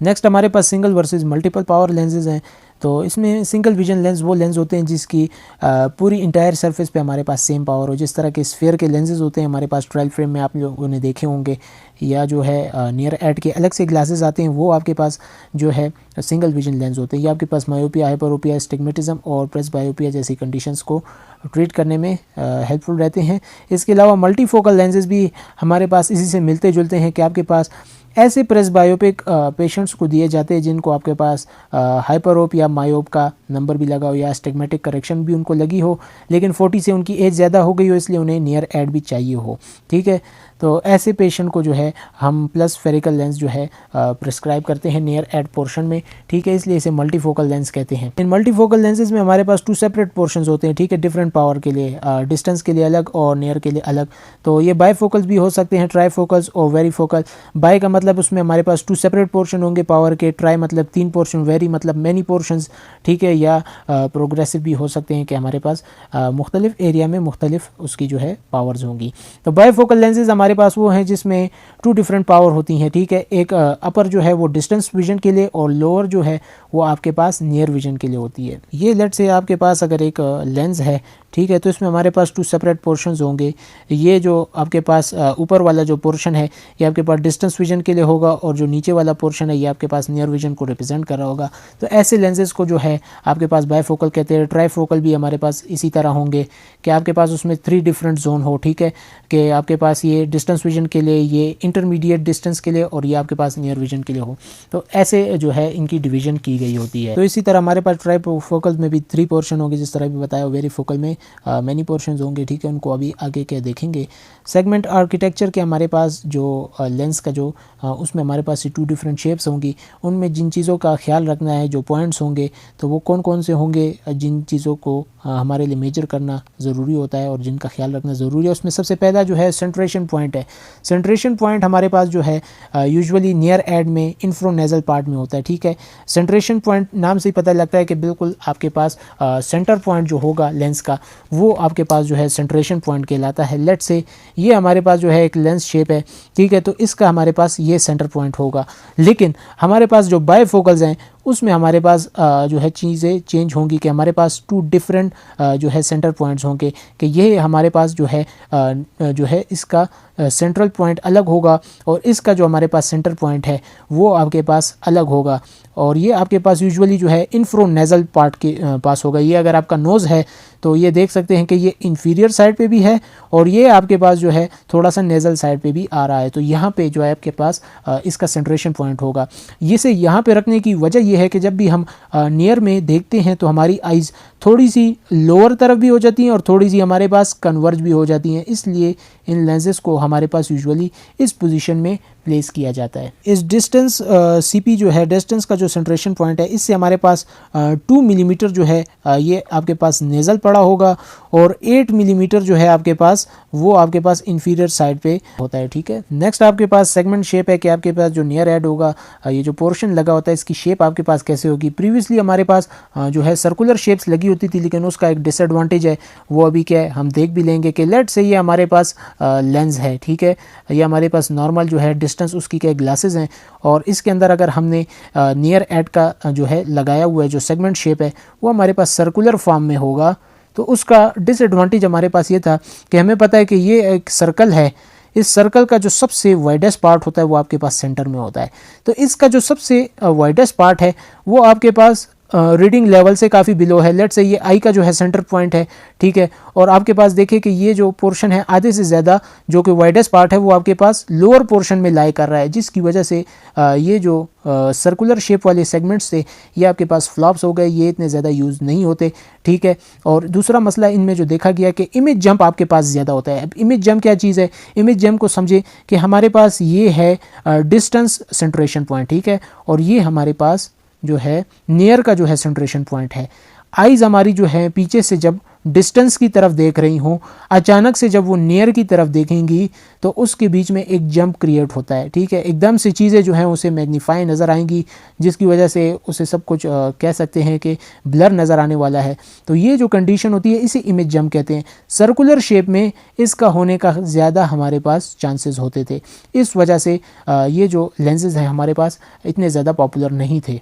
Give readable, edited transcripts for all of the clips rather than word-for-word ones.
Next हमारे पास single versus multiple power lenses हैं। तो इसमें सिंगल विजन लेंस वो लेंस होते हैं जिसकी पूरी इंटायर सरफेस पे हमारे पास सेम पावर हो। जिस तरह के स्फीयर के लेंसेज होते हैं हमारे पास 12 फ्रेम में आप लोगों ने देखे होंगे, या जो है नियर एड के अलग से ग्लासेस आते हैं, वो आपके पास जो है सिंगल विजन लेंस होते हैं। ये आपके पास मायोपिया, हाइपरोपिया, स्टिग्मेटिज्म और प्रेसबायोपिया जैसी कंडीशंस को ट्रीट करने में हेल्पफुल रहते हैं। इसके अलावा मल्टीफोकल लेंसेज भी हमारे पास इसी से मिलते जुलते हैं कि आपके पास ऐसे प्रेसबायोपिक पेशेंट्स को दिए जाते हैं जिनको आपके पास हाइपरोप या मायोप का नंबर भी लगा हो या स्टिग्मेटिक करेक्शन भी उनको लगी हो, लेकिन 40 से उनकी एज ज़्यादा हो गई हो, इसलिए उन्हें नियर एड भी चाहिए हो। ठीक है, तो ऐसे पेशेंट को जो है हम प्लस स्फेरिकल लेंस जो है प्रिस्क्राइब करते हैं नियर एड पोर्शन में। ठीक है, इसलिए इसे मल्टीफोकल लेंस कहते हैं। इन मल्टीफोकल लेंसेज में हमारे पास 2 सेपरेट पोर्शंस होते हैं। ठीक है, डिफरेंट पावर के लिए, डिस्टेंस के लिए अलग और नियर के लिए अलग। तो ये बाईफोकल्स भी हो सकते हैं, ट्राईफोकल्स और वेरीफोकल। बाई का मतलब उसमें हमारे पास 2 सेपरेट पोर्शन होंगे पावर के, ट्राई मतलब 3 पोर्शन, वेरी मतलब मैनी पोर्शंस। ठीक है, या प्रोग्रेसिव भी हो सकते हैं कि हमारे पास मुख्तलिफ एरिया में मुख्तलिफ उसकी जो है पावर्स होंगी। तो बाईफोकल लेंसेज हमारे पास वो हैं जिसमें 2 डिफरेंट पावर होती हैं। ठीक है, एक अपर जो है वो डिस्टेंस विजन के लिए और लोअर जो है वो आपके पास नियर विजन के लिए होती है। ये लेट से आपके पास अगर एक लेंस है, ठीक है, तो इसमें हमारे पास 2 सेपरेट पोर्शंस होंगे। ये जो आपके पास ऊपर वाला जो पोर्शन है ये आपके पास डिस्टेंस विजन के लिए होगा और जो नीचे वाला पोर्शन है ये आपके पास नियर विजन को रिप्रेजेंट कर रहा होगा। तो ऐसे लेंसेज को जो है आपके पास बाईफोकल कहते हैं। ट्राईफोकल भी हमारे पास इसी तरह होंगे कि आपके पास उसमें 3 डिफरेंट जोन हो। ठीक है, कि आपके पास ये डिस्टेंस विजन के लिए, ये इंटरमीडिएट डिस्टेंस के लिए और ये आपके पास नियर विजन के लिए हो। तो ऐसे जो है इनकी डिवीजन की गई होती है। तो इसी तरह हमारे पास ट्राईफोकल में भी 3 पोर्शन होंगे जिस तरह भी बताया। वेरीफोकल में मैनी पोर्शंस होंगे। ठीक है, उनको अभी आगे क्या देखेंगे। सेगमेंट आर्किटेक्चर के हमारे पास जो लेंस का जो उसमें हमारे पास 2 डिफरेंट शेप्स होंगी। उनमें जिन चीज़ों का ख्याल रखना है, जो पॉइंट्स होंगे, तो वो कौन कौन से होंगे जिन चीज़ों को हमारे लिए मेजर करना ज़रूरी होता है और जिनका ख्याल रखना ज़रूरी है। उसमें सबसे पहला जो है सेंट्रेशन पॉइंट है। सेंट्रेशन पॉइंट हमारे पास जो है यूजुअली नियर एड में इंफ्रोनेजल पार्ट में होता है। ठीक है, सेंट्रेशन पॉइंट नाम से ही पता लगता है कि बिल्कुल आपके पास सेंटर पॉइंट जो होगा लेंस का वो आपके पास जो है सेंट्रेशन पॉइंट कहलाता है। लेट से ये हमारे पास जो है एक लेंस शेप है। ठीक है, तो इसका हमारे पास ये सेंटर पॉइंट होगा। लेकिन हमारे पास जो बाईफोकल्स हैं उसमें हमारे पास जो है चीज़ें चेंज होंगी कि हमारे पास 2 डिफरेंट जो है सेंटर पॉइंट्स होंगे कि ये हमारे पास जो है इसका सेंट्रल पॉइंट अलग होगा और इसका जो हमारे पास सेंटर पॉइंट है वो आपके पास अलग होगा। और ये आपके पास यूजुअली जो है इंफ्रोनेजल पार्ट के पास होगा। ये अगर आपका नोज़ है तो ये देख सकते हैं कि ये इंफीरियर साइड पे भी है और ये आपके पास जो है थोड़ा सा नेज़ल साइड पे भी आ रहा है। तो यहाँ पे जो है आपके पास इसका सेंट्रेशन पॉइंट होगा। इसे यहाँ पे रखने की वजह ये है कि जब भी हम नियर में देखते हैं तो हमारी आइज़ थोड़ी सी लोअर तरफ भी हो जाती हैं और थोड़ी सी हमारे पास कन्वर्ज भी हो जाती हैं। इसलिए इन लेंसेज को हमारे पास यूजुअली इस पोजीशन में प्लेस किया जाता है। इस डिस्टेंस सीपी जो है, डिस्टेंस का जो सेंट्रेशन पॉइंट है, इससे हमारे पास 2 मिलीमीटर जो है ये आपके पास नेज़ल पड़ा होगा और 8 मिलीमीटर जो है आपके पास वो आपके पास इंफीरियर साइड पे होता है। ठीक है, नेक्स्ट आपके पास सेगमेंट शेप है कि आपके पास जो नियर एड होगा, ये जो पोर्शन लगा होता है इसकी शेप आपके पास कैसे होगी। प्रीवियसली हमारे पास जो है सर्कुलर शेप्स लगी होती थी, लेकिन उसका एक डिसएडवांटेज है, वो अभी क्या है हम देख भी लेंगे कि लेट से ये हमारे पास लेंस है। ठीक है, ये हमारे पास नॉर्मल जो है डिस्टेंस उसकी क्या ग्लासेस हैं और इसके अंदर अगर हमने नियर एड का जो है लगाया हुआ है जो सेगमेंट शेप है वो हमारे पास सर्कुलर फॉर्म में होगा। तो उसका डिसएडवांटेज हमारे पास ये था कि हमें पता है कि ये एक सर्कल है, इस सर्कल का जो सबसे वाइडेस्ट पार्ट होता है वो आपके पास सेंटर में होता है। तो इसका जो सबसे वाइडेस्ट पार्ट है वो आपके पास रीडिंग लेवल से काफ़ी बिलो है। लेट से ये आई का जो है सेंटर पॉइंट है। ठीक है, और आपके पास देखिए कि ये जो पोर्शन है आधे से ज़्यादा जो कि वाइडेस्ट पार्ट है वो आपके पास लोअर पोर्शन में लाई कर रहा है, जिसकी वजह से ये जो सर्कुलर शेप वाले सेगमेंट्स थे ये आपके पास फ्लॉप्स हो गए, ये इतने ज़्यादा यूज़ नहीं होते। ठीक है, और दूसरा मसला इनमें जो देखा गया कि इमेज जंप आपके पास ज़्यादा होता है। अब इमेज जंप क्या चीज़ है, इमेज जंप को समझे कि हमारे पास ये है डिस्टेंस सेंट्रेशन पॉइंट। ठीक है, और ये हमारे पास जो है नियर का जो है सेंट्रेशन पॉइंट है। आइज़ हमारी जो है पीछे से जब डिस्टेंस की तरफ देख रही हों, अचानक से जब वो नियर की तरफ देखेंगी तो उसके बीच में एक जंप क्रिएट होता है, ठीक है। एकदम से चीज़ें जो हैं उसे मैग्नीफाई नज़र आएंगी, जिसकी वजह से उसे सब कुछ कह सकते हैं कि ब्लर नज़र आने वाला है। तो ये जो कंडीशन होती है इसे इमेज जंप कहते हैं। सर्कुलर शेप में इसका होने का ज़्यादा हमारे पास चांसेस होते थे, इस वजह से ये जो लेंसेज हैं हमारे पास इतने ज़्यादा पॉपुलर नहीं थे।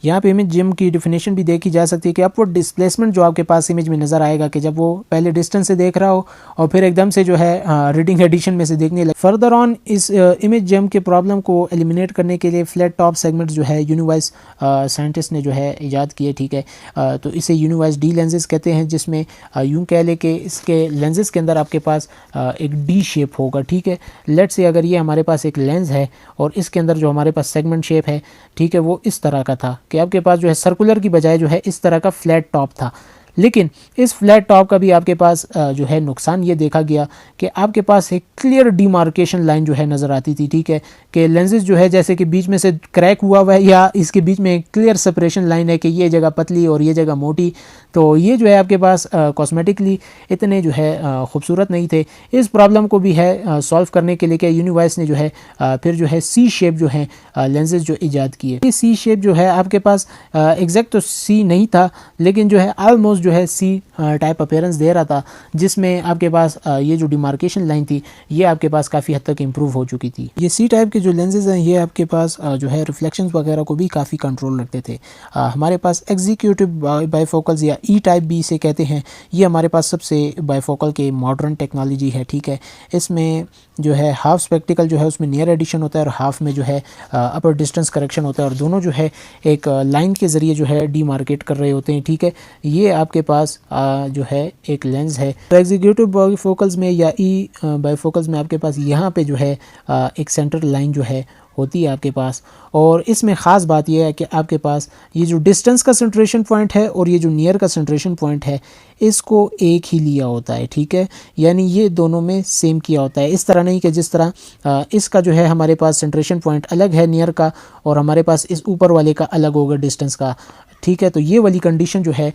यहाँ पे इमेज जिम की डिफिनेशन भी देखी जा सकती है कि अपवर्ड डिस्प्लेसमेंट जो आपके पास इमेज में नज़र आएगा कि जब वो पहले डिस्टेंस से देख रहा हो और फिर एकदम से जो है रीडिंग एडिशन में से देखने लगे। फर्दर ऑन इस इमेज जिम के प्रॉब्लम को एलिमिनेट करने के लिए फ्लैट टॉप सेगमेंट जो है यूनिवाइज साइंटिस्ट ने जो है ईजाद किए, ठीक है। तो इसे यूनिवाइज डी लेंसेज कहते हैं, जिसमें यूँ कह ले कि इसके लेंसेज के अंदर आपके पास एक डी शेप होगा, ठीक है। लेट्स से अगर ये हमारे पास एक लेंस है और इसके अंदर जो हमारे पास सेगमेंट शेप है, ठीक है, वो इस तरह का था कि आपके पास जो है सर्कुलर की बजाय जो है इस तरह का फ्लैट टॉप था। लेकिन इस फ्लैट टॉप का भी आपके पास जो है नुकसान ये देखा गया कि आपके पास एक क्लियर डिमार्केशन लाइन जो है नज़र आती थी, ठीक है, कि लेंसेज जो है जैसे कि बीच में से क्रैक हुआ हुआ है या इसके बीच में एक क्लियर सेपरेशन लाइन है कि ये जगह पतली और ये जगह मोटी। तो ये जो है आपके पास कॉस्मेटिकली इतने जो है खूबसूरत नहीं थे। इस प्रॉब्लम को भी है सॉल्व करने के लिए क्या यूनिवाइस ने जो है फिर जो है सी शेप जो है लेंसेज जो ईजाद किए। ये सी शेप जो है आपके पास एग्जैक्ट तो सी नहीं था, लेकिन जो है ऑलमोस्ट जो है सी टाइप अपीयरेंस दे रहा था, जिसमें आपके पास ये जो डिमार्केशन लाइन थी ये आपके पास काफ़ी हद तक इम्प्रूव हो चुकी थी। ये सी टाइप के जो लेंसेज हैं ये आपके पास जो है रिफ्लेक्शंस वगैरह को भी काफ़ी कंट्रोल रखते थे। हमारे पास एग्जीक्यूटिव बाईफोकल्स या ई टाइप भी इसे कहते हैं, ये हमारे पास सबसे बाईफोकल के मॉडर्न टेक्नोलॉजी है, ठीक है। इसमें जो है हाफ स्पेक्टिकल जो है उसमें नियर एडिशन होता है और हाफ में जो है अपर डिस्टेंस करेक्शन होता है, और दोनों जो है एक लाइन के ज़रिए जो है डीमार्केट कर रहे होते हैं, ठीक है। ये आपके पास जो है एक लेंस है। तो एग्जीक्यूटिव बाईफोकल्स में या ई बाईफोकल्स में आपके पास यहाँ पे जो है एक सेंटर लाइन जो है होती है आपके पास, और इसमें ख़ास बात यह है कि आपके पास ये जो डिस्टेंस का सेंट्रेशन पॉइंट है और ये जो नियर का सेंट्रेशन पॉइंट है इसको एक ही लिया होता है, ठीक है। यानी ये दोनों में सेम किया होता है। इस तरह नहीं कि जिस तरह इसका जो है हमारे पास सेंट्रेशन पॉइंट अलग है नियर का और हमारे पास इस ऊपर वाले का अलग होगा डिस्टेंस का, ठीक है। तो ये वाली कंडीशन जो है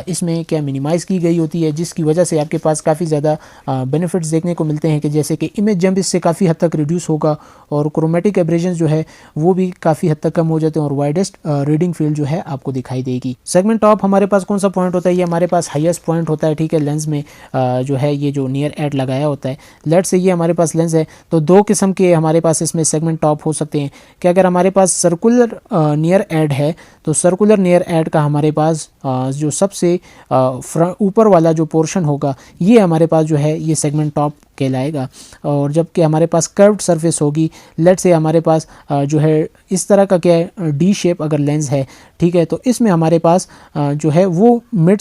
इसमें क्या मिनिमाइज़ की गई होती है, जिसकी वजह से आपके पास काफ़ी ज़्यादा बेनिफिट्स देखने को मिलते हैं कि जैसे कि इमेज जंप इससे काफ़ी हद तक रिड्यूस होगा और क्रोमेटिक एब्रेजन जो है वो भी काफ़ी हद तक कम हो जाते हैं और वाइडेस्ट रीडिंग फील्ड जो है आपको दिखाई देगी। सेगमेंट टॉप हमारे पास कौन सा पॉइंट होता है, ये हमारे पास हाईएस्ट पॉइंट होता है, ठीक है। लेंस में जो है ये जो नियर एड लगाया होता है, लेट से ये हमारे पास लेंस है तो दो किस्म के हमारे पास इसमें सेगमेंट टॉप हो सकते हैं कि अगर हमारे पास सर्कुलर नियर एड है तो सर्कुलर नियर एड का हमारे पास जो सबसे ऊपर वाला जो पोर्शन होगा ये हमारे पास जो है ये सेगमेंट टॉप कहलाएगा। और जबकि हमारे पास कर्व्ड सरफेस होगी, लेट से हमारे पास जो है इस तरह का क्या है डी शेप अगर लेंस है, ठीक है, तो इसमें हमारे पास जो है वो मिड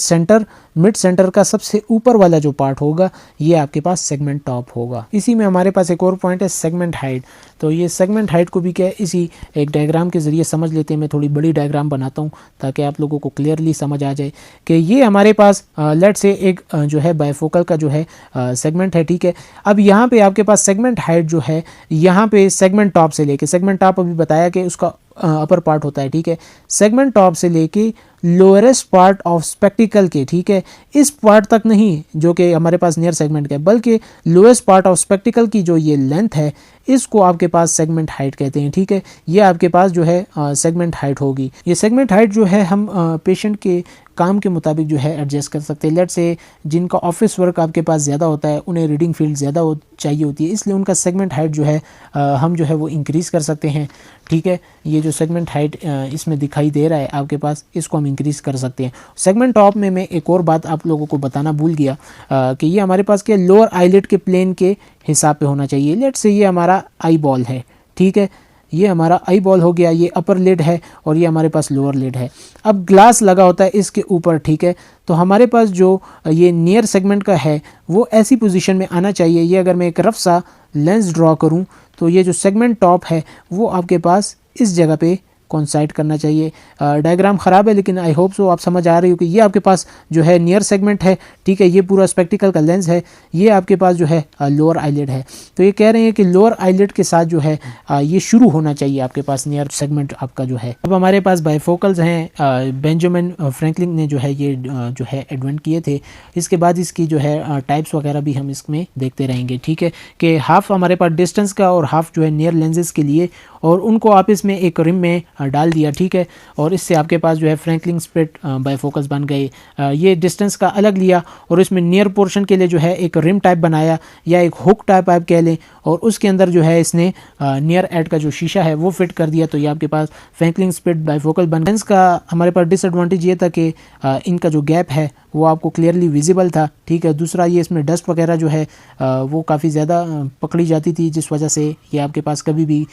सेंटर का सबसे ऊपर वाला जो पार्ट होगा ये आपके पास सेगमेंट टॉप होगा। इसी में हमारे पास एक और पॉइंट है सेगमेंट हाइट। तो ये सेगमेंट हाइट को भी क्या है इसी एक डायग्राम के ज़रिए समझ लेते हैं। मैं थोड़ी बड़ी डायग्राम बनाता हूँ ताकि आप लोगों को क्लियरली समझ आ जाए कि ये हमारे पास लेट से एक जो है बायफोकल का जो है सेगमेंट है, ठीक है। अब यहाँ पे आपके पास सेगमेंट हाइट जो है यहाँ पे सेगमेंट टॉप से लेके, सेगमेंट टॉप अभी बताया कि उसका अपर पार्ट होता है, ठीक है। सेगमेंट टॉप से लेके लोअरेस्ट पार्ट ऑफ स्पेक्टिकल के, ठीक है, इस पार्ट तक नहीं जो कि हमारे पास नियर सेगमेंट का है, बल्कि लोएस्ट पार्ट ऑफ स्पेक्टिकल की जो ये लेंथ है इसको आपके पास सेगमेंट हाइट कहते हैं, ठीक है। ये आपके पास जो है सेगमेंट हाइट होगी। ये सेगमेंट हाइट जो है हम पेशेंट के काम के मुताबिक जो है एडजस्ट कर सकते हैं। लेट से जिनका ऑफिस वर्क आपके पास ज़्यादा होता है उन्हें रीडिंग फील्ड ज़्यादा चाहिए होती है, इसलिए उनका सेगमेंट हाइट जो है हम जो है वो इंक्रीज़ कर सकते हैं, ठीक है। ये जो सेगमेंट हाइट इसमें दिखाई दे रहा है आपके पास, इसको हम इंक्रीज़ कर सकते हैं। सेगमेंट टॉप में मैं एक और बात आप लोगों को बताना भूल गया कि ये हमारे पास क्या लोअर आईलिड के प्लेन के हिसाब पे होना चाहिए। लेट से ये हमारा आई बॉल है, ठीक है, ये हमारा आई बॉल हो गया, ये अपर लिड है और ये हमारे पास लोअर लिड है। अब ग्लास लगा होता है इसके ऊपर, ठीक है, तो हमारे पास जो ये नियर सेगमेंट का है वो ऐसी पोजीशन में आना चाहिए। ये अगर मैं एक रफ सा लेंस ड्रॉ करूं तो ये जो सेगमेंट टॉप है वो आपके पास इस जगह पे कोइंसाइड करना चाहिए। डायग्राम ख़राब है लेकिन आई होप सो आप समझ आ रही हो कि ये आपके पास जो है नियर सेगमेंट है, ठीक है, ये पूरा स्पेक्टिकल का लेंस है, ये आपके पास जो है लोअर आईलिड है। तो ये कह रहे हैं कि लोअर आईलिड के साथ जो है ये शुरू होना चाहिए आपके पास नियर सेगमेंट आपका जो है। अब हमारे पास बाइफोकल्स हैं, बेंजामिन फ्रैंकलिन ने जो है ये जो है इन्वेंट किए थे। इसके बाद इसकी जो है टाइप्स वगैरह भी हम इसमें देखते रहेंगे, ठीक है, कि हाफ हमारे पास डिस्टेंस का और हाफ जो है नियर लेंसेज के लिए, और उनको आप इसमें एक रिम में डाल दिया, ठीक है, और इससे आपके पास जो है फ्रैंकलिन स्प्लिट बाइफोकल्स बन गए। ये डिस्टेंस का अलग लिया और इसमें नियर पोर्शन के लिए जो है एक रिम टाइप बनाया या एक हुक टाइप आप कह लें, और उसके अंदर जो है इसने नियर एड का जो शीशा है वो फिट कर दिया। तो ये आपके पास फ्रैंकलिन स्प्लिट बाइफोकल बन। लेंस का हमारे पास डिसएडवांटेज ये था कि इनका जो गैप है वो आपको क्लियरली विजिबल था, ठीक है। दूसरा ये इसमें डस्ट वगैरह जो है वो काफ़ी ज़्यादा पकड़ी जाती थी, जिस वजह से ये आपके पास कभी भी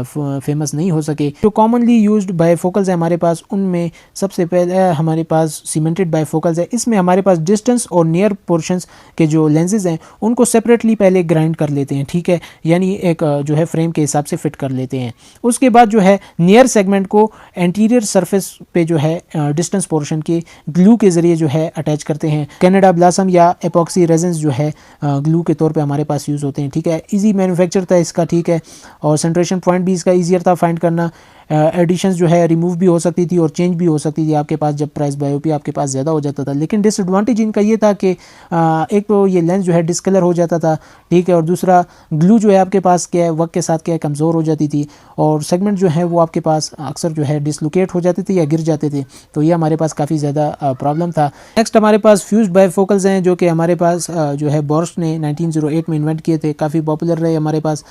फेमस नहीं हो सके। जो कॉमनली यूज्ड बाइफोकल्स है हमारे पास, उनमें सबसे पहले हमारे पास सीमेंटेड बाइफोकल्स है। इसमें हमारे पास डिस्टेंस और नियर पोर्शंस के जो लेंसेज हैं उनको सेपरेटली पहले ग्राइंड कर लेते हैं, ठीक है, यानी एक जो है फ्रेम के हिसाब से फिट कर लेते हैं। उसके बाद जो है नियर सेगमेंट को एंटीरियर सरफेस पे जो है डिस्टेंस पोर्शन के ग्लू के ज़रिए जो है अटैच करते हैं। कनाडा ब्लॉसम या एपॉक्सी रेजिन्स जो है ग्लू के तौर पे हमारे पास यूज़ होते हैं, ठीक है। इजी मैन्युफैक्चर था इसका, ठीक है, और सेंट्रेशन पॉइंट भी इसका ईजियर था फाइंड करना। एडिशंस जो है रिमूव भी हो सकती थी और चेंज भी हो सकती थी आपके पास जब प्राइस बायोपी आपके पास ज़्यादा हो जाता था। लेकिन डिसएडवांटेज इनका ये था कि एक तो ये लेंस जो है डिस्कलर हो जाता था, ठीक है, और दूसरा ग्लू जो है आपके पास क्या है वक्त के साथ क्या है कमज़ोर हो जाती थी, और सेगमेंट जो है वो आपके पास अक्सर जो है डिसलोकेट हो जाते थे या गिर जाते थे। तो ये हमारे पास काफ़ी ज़्यादा प्रॉब्लम था। नेक्स्ट हमारे पास फ्यूज्ड बाइफोकल्स हैं जो कि हमारे पास जो है बॉर्श ने 1908 में इन्वेंट किए थे, काफ़ी पॉपुलर रहे हमारे पास।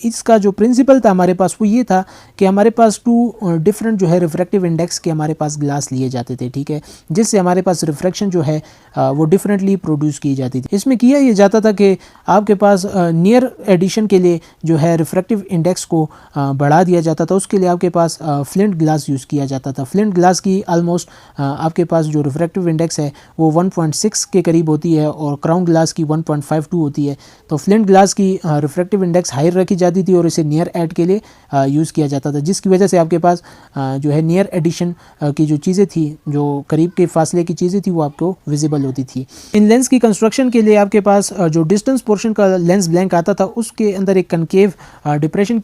इसका जो प्रिंसिपल था हमारे पास वो ये था कि हमारे पास 2 डिफरेंट जो है रिफ्रैक्टिव इंडेक्स के हमारे पास ग्लास लिए जाते थे, ठीक है, जिससे हमारे पास रिफ्रैक्शन जो है वो डिफरेंटली प्रोड्यूस की जाती थी। इसमें किया ये जाता था कि आपके पास नियर एडिशन के लिए जो है रिफ्रैक्टिव इंडेक्स को बढ़ा दिया जाता था। उसके लिए आपके पास फ्लिंट ग्लास यूज़ किया जाता था। फ्लिंट ग्लास की ऑलमोस्ट आपके पास जो रिफ्रैक्टिव इंडेक्स है वो 1.6 के करीब होती है और क्राउन ग्लास की 1.52 होती है। तो फ्लिंट ग्लास की रिफ्रैक्टिव इंडेक्स हाई रखी जाती थी और इसे नियर एड के लिए यूज़ किया जाता था, जिसकी वजह से आपके पास जो है नियर एडिशन की जो चीज़ें थी, जो करीब के फासले की चीज़ें थी, वो आपको विजिबल होती थी। इन लेंस की कंस्ट्रक्शन के लिए आपके पास जो डिस्टेंस पोर्शन का लेंस ब्लैंक आता था उसके अंदर एक कनकेव डिप्रेशन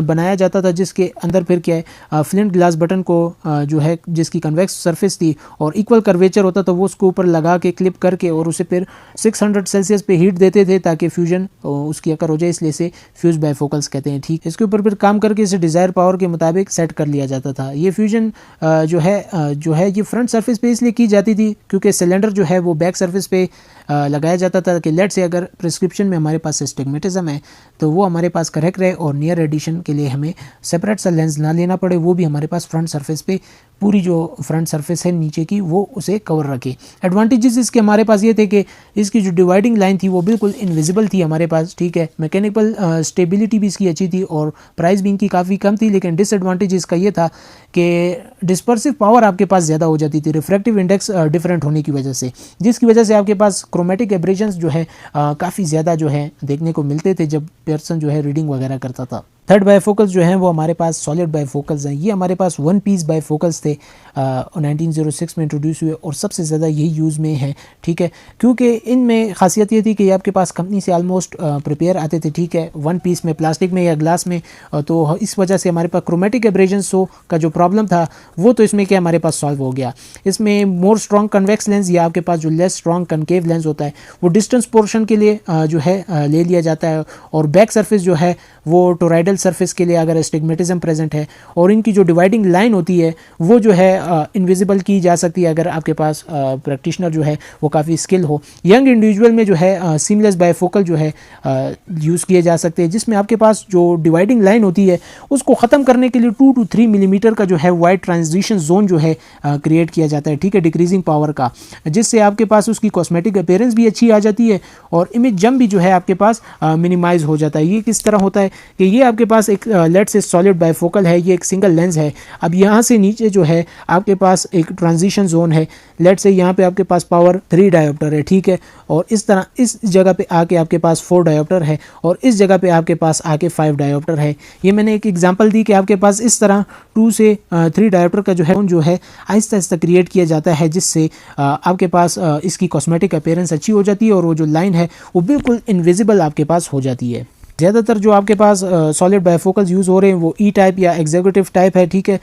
बनाया जाता था, जिसके अंदर फिर क्या है फ्लिंट ग्लास बटन को जो है जिसकी कन्वेक्स सरफेस थी और इक्वल कर्वेचर होता था वो उसको ऊपर लगा के क्लिप करके और उसे फिर 600 सेल्सियस पे हीट देते थे ताकि फ्यूजन उसकी अकर हो जाए, इसलिए इसे फ्यूज बाइफोकल्स कहते हैं, ठीक। इसके ऊपर फिर काम करके इसे डिज़ायर पावर के मुताबिक सेट कर लिया जाता था। ये फ्यूजन जो है ये फ्रंट सरफेस पे इसलिए की जाती थी क्योंकि सिलेंडर जो है वो बैक सरफेस पे लगाया जाता था कि लेट से अगर प्रिस्क्रिप्शन में हमारे पास एस्टिग्मेटिज्म है तो वो हमारे पास करेक्ट रहे और नियर एडिशन के लिए हमें सेपरेट सा लेंस ना लेना पड़े, वो भी हमारे पास फ्रंट सरफेस पे पूरी जो फ्रंट सरफेस है नीचे की वो उसे कवर रखे। एडवांटेजेस इसके हमारे पास ये थे कि इसकी जो डिवाइडिंग लाइन थी वो बिल्कुल इनविजिबल थी हमारे पास, ठीक है। मैकेनिकल स्टेबिलिटी भी इसकी अच्छी थी और प्राइस भी इनकी काफ़ी कम थी। लेकिन डिसएडवांटेज इसका ये था कि डिस्पर्सिव पावर आपके पास ज़्यादा हो जाती थी रिफ्रैक्टिव इंडेक्स डिफरेंट होने की वजह से, जिसकी वजह से आपके पास क्रोमेटिक एब्रेशंस जो है काफ़ी ज़्यादा जो है देखने को मिलते थे जब पर्सन जो है रीडिंग वगैरह करता था। थर्ड बाइफोकल्स जो हैं वो हमारे पास सॉलिड बाइफोकल्स हैं। ये हमारे पास 1 पीस बाइफोकल्स थे, 1906 में इंट्रोड्यूस हुए और सबसे ज़्यादा यही यूज़ में हैं, ठीक है, क्योंकि इनमें खासियत ये थी कि ये आपके पास कंपनी से आलमोस्ट प्रिपेयर आते थे, ठीक है, 1 पीस में, प्लास्टिक में या ग्लास में। तो इस वजह से हमारे पास क्रोमेटिक एब्रेजन्स का जो प्रॉब्लम था वो तो इसमें क्या हमारे पास सॉल्व हो गया। इसमें मोर स्ट्रॉन्ग कन्वेक्स लेंस या आपके पास जो लेस स्ट्रॉन्ग कनकेव लेंस होता है वो डिस्टेंस पोर्शन के लिए जो है ले लिया जाता है, और बैक सरफेस जो है वो टोराइडल सरफेस के लिए अगर एस्टिग्मेटिज्म प्रेजेंट है, और इनकी जो डिवाइडिंग लाइन होती है वो जो है इनविजिबल की जा सकती है अगर आपके पास प्रैक्टिशनर जो है वो काफ़ी स्किल हो। यंग इंडिविजुअल में जो है सीमलेस बाइफोकल जो है यूज़ किए जा सकते हैं, जिसमें आपके पास जो डिवाइडिंग लाइन होती है उसको ख़त्म करने के लिए 2 to 3 मिलीमीटर का जो है वाइड ट्रांजिशन जोन जो है क्रिएट किया जाता है, ठीक है, डिक्रीजिंग पावर का, जिससे आपके पास उसकी कॉस्मेटिक अपीयरेंस भी अच्छी आ जाती है और इमेज जम भी जो है आपके पास मिनिमाइज हो जाता है। ये किस तरह होता है कि ये आपके आपके पास एक लेट से सॉलिड बाइफोकल है, ये एक सिंगल लेंस है। अब यहाँ से नीचे जो है आपके पास एक ट्रांजिशन जोन है, लेट से यहाँ पे आपके पास पावर 3 डायोप्टर है, ठीक है। और इस तरह इस जगह पे आके आपके पास 4 डायोप्टर है और इस जगह पे आपके पास आके 5 डायोप्टर है। ये मैंने एक एग्जांपल दी कि आपके पास इस तरह 2 से 3 डायोप्टर का जो है आहिस्ता आहिस्ता क्रिएट किया जाता है, जिससे आपके पास इसकी कॉस्मेटिक अपीयरेंस अच्छी हो जाती है और वो जो लाइन है वो बिल्कुल इनविजिबल आपके पास हो जाती है। ज़्यादातर जो आपके पास सॉलिड बाइफोकल्स यूज़ हो रहे हैं वो ई टाइप या एग्जीक्यूटिव टाइप है, ठीक है।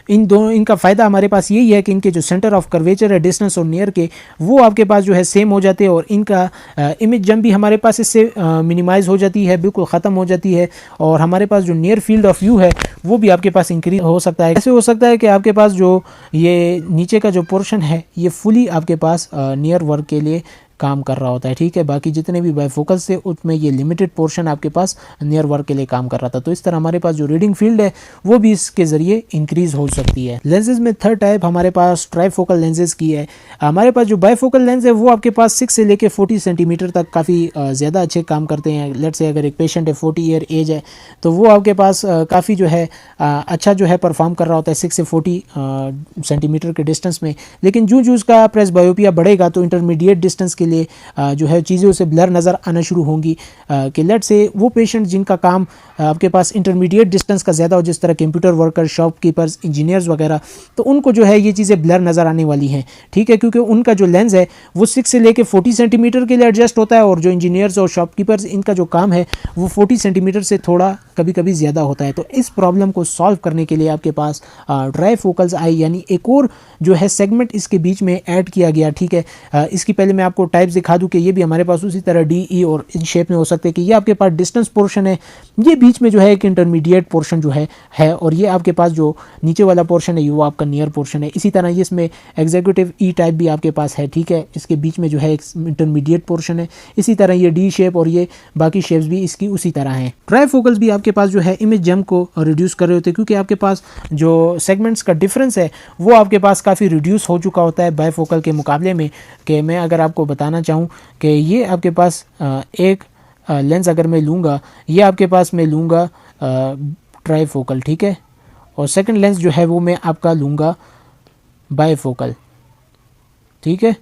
इनका फ़ायदा हमारे पास यही है कि इनके जो सेंटर ऑफ कर्वेचर है डिस्टेंस और नियर के, वो आपके पास जो है सेम हो जाते हैं और इनका इमेज जंप भी हमारे पास इससे मिनिमाइज हो जाती है, बिल्कुल ख़त्म हो जाती है। और हमारे पास जो नियर फील्ड ऑफ व्यू है वो भी आपके पास इंक्रीज हो सकता है। ऐसे हो सकता है कि आपके पास जो ये नीचे का जो पोर्शन है ये फुली आपके पास नियर वर्क के लिए काम कर रहा होता है, ठीक है। बाकी जितने भी बाइफोकल्स थे उसमें ये लिमिटेड पोर्शन आपके पास नियर वर्क के लिए काम कर रहा था। तो इस तरह हमारे पास जो रीडिंग फील्ड है वो भी इसके ज़रिए इंक्रीज हो सकती है। लेंसेज में थर्ड टाइप हमारे पास ट्राईफोकल लेंसेज की है। हमारे पास जो बाइफोकल लेंस है वो आपके पास 6 से लेकर 40 सेंटीमीटर तक काफ़ी ज़्यादा अच्छे काम करते हैं। लेट्स से अगर एक पेशेंट है 40 ईयर एज है तो वो आपके पास काफ़ी जो है अच्छा जो है परफॉर्म कर रहा होता है 6 से 40 सेंटीमीटर के डिस्टेंस में। लेकिन जो उसका प्रेसबायोपिया बढ़ेगा तो इंटरमीडिएट डिस्टेंस के लिए जो है चीज़ें उसे ब्लर नज़र आना शुरू होंगी कि लेट से वो पेशेंट जिनका काम आपके पास इंटरमीडिएट डिस्टेंस का ज़्यादा हो, जिस तरह कंप्यूटर वर्कर, शॉपकीपर्स, इंजीनियर्स वगैरह, तो उनको जो है ये चीज़ें ब्लर नज़र आने वाली हैं, ठीक है। क्योंकि उनका जो लेंस है वो 6 से लेकर 40 सेंटीमीटर के लिए एडजस्ट होता है और जो इंजीनियर्स और शॉपकीपर्स इनका जो काम है वो 40 सेंटीमीटर से थोड़ा कभी कभी ज़्यादा होता है। तो इस प्रॉब्लम को सॉल्व करने के लिए आपके पास ट्राईफोकल्स आई, यानी एक और जो है सेगमेंट इसके बीच में ऐड किया गया, ठीक है। इसकी पहले मैं आपको टाइप दिखा दूं कि ये भी हमारे पास उसी तरह डी, ई और इन शेप में हो सकते हैं कि ये आपके पास डिस्टेंस पोर्शन है, ये बीच में जो है एक इंटरमीडिएट पोर्शन जो है और ये आपके पास जो नीचे वाला पोर्शन है ये वो आपका नियर पोर्शन है। इसी तरह ये इसमें एग्जीक्यूटिव ई टाइप भी आपके पास है, ठीक है। इसके बीच में जो है एक इंटरमीडिएट पोर्शन है। इसी तरह ये डी शेप और ये बाकी शेप्स भी इसकी उसी तरह हैं। ट्राईफोकल्स भी आपके पास जो है इमेज जंप को रिड्यूस कर रहे होते हैं क्योंकि आपके पास जो सेगमेंट्स का डिफरेंस है वो आपके पास काफ़ी रिड्यूस हो चुका होता है बाइफोकल के मुकाबले में। कि मैं अगर आपको बताना चाहूँ कि ये आपके पास एक लेंस अगर मैं लूँगा, ये आपके पास मैं लूँगा ट्राईफोकल, ठीक है। और सेकंड लेंस जो है वो मैं आपका लूँगा बाइफोकल, ठीक है।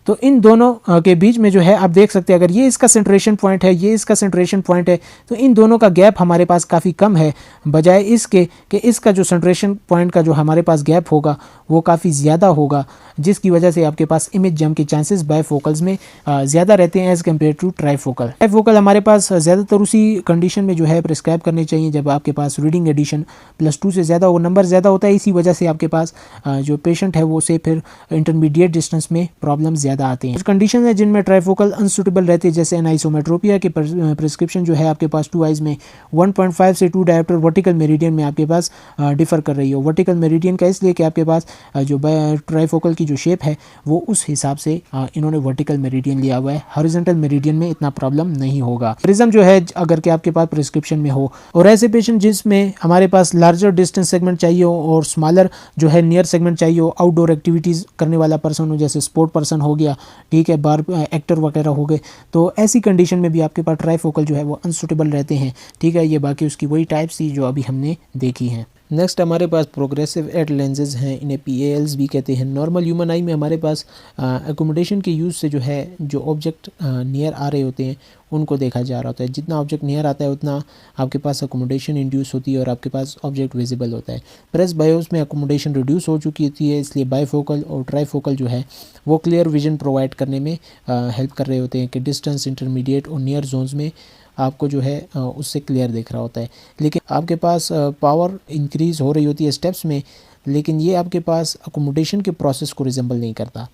तो इन दोनों के बीच में जो है आप देख सकते हैं अगर ये इसका सेंट्रेशन पॉइंट है, ये इसका सेंट्रेशन पॉइंट है, तो इन दोनों का गैप हमारे पास काफ़ी कम है, बजाय इसके कि इसका जो सेंट्रेशन पॉइंट का जो हमारे पास गैप होगा वो काफ़ी ज़्यादा होगा, जिसकी वजह से आपके पास इमेज जंप के चांसेस बाइफोकल्स में ज़्यादा रहते हैं as compare to trifocal. Trifocal हमारे पास ज़्यादातर उसी कंडीशन में जो है प्रिस्क्राइब करने चाहिए जब आपके पास रीडिंग एडिशन +2 से ज़्यादा वो नंबर ज़्यादा होता है। इसी वजह से आपके पास जो पेशेंट है वो से फिर इंटरमीडिएट डिस्टेंस में प्रॉब्लम ज़्यादा आते हैं। कुछ कंडीशन है जिनमें ट्राईफोकल अनसुटेबल रहती है, जैसे एनाइसोमेट्रोपिया की प्रिस्क्रिप्शन जो है आपके पास 2 आइज में 1.5 से 2 डायोप्टर वर्टिकल मेरिडियन में आपके पास डिफर कर रही हो। वर्टिकल मेरिडियन का इसलिए कि आपके पास जो ट्राईफोकल की जो शेप है वो उस हिसाब से इन्होंने वर्टिकल मेरिडियन लिया हुआ है, हॉरिजॉन्टल मेरिडियन में इतना प्रॉब्लम नहीं होगा। प्रिज्म जो है अगर के आपके पास प्रिस्क्रिप्शन में हो, और ऐसे पेशेंट जिसमें हमारे पास लार्जर डिस्टेंस सेगमेंट चाहिए हो और स्मॉलर जो है नियर सेगमेंट चाहिए हो, आउटडोर एक्टिविटीज़ करने वाला पर्सन हो, जैसे स्पोर्ट पर्सन हो गया, ठीक है, बार एक्टर वगैरह हो गए, तो ऐसी कंडीशन में भी आपके पास ट्राईफोकल जो है वो अनसुटेबल रहते हैं, ठीक है। ये बाकी उसकी वही टाइप्स थी जो अभी हमने देखी हैं। नेक्स्ट हमारे पास प्रोग्रेसिव एड लेंसेज हैं, इन्हें PALs भी कहते हैं। नॉर्मल ह्यूमन आई में हमारे पास एकोमोडेशन के यूज़ से जो है जो ऑब्जेक्ट नियर आ रहे होते हैं उनको देखा जा रहा होता है। जितना ऑब्जेक्ट नियर आता है उतना आपके पास एकोमोडेशन इंड्यूस होती है और आपके पास ऑब्जेक्ट विजिबल होता है। प्रेस बायोस में एकोमोडेशन रिड्यूस हो चुकी होती है, इसलिए बाइफोकल और ट्राईफोकल जो है वो क्लियर विजन प्रोवाइड करने में हेल्प कर रहे होते हैं कि डिस्टेंस, इंटरमीडिएट और नियर जोन्स में आपको जो है उससे क्लियर दिख रहा होता है। लेकिन आपके पास पावर इंक्रीज़ हो रही होती है स्टेप्स में, लेकिन ये आपके पास अकोमोडेशन के प्रोसेस को रिजेंबल नहीं करता।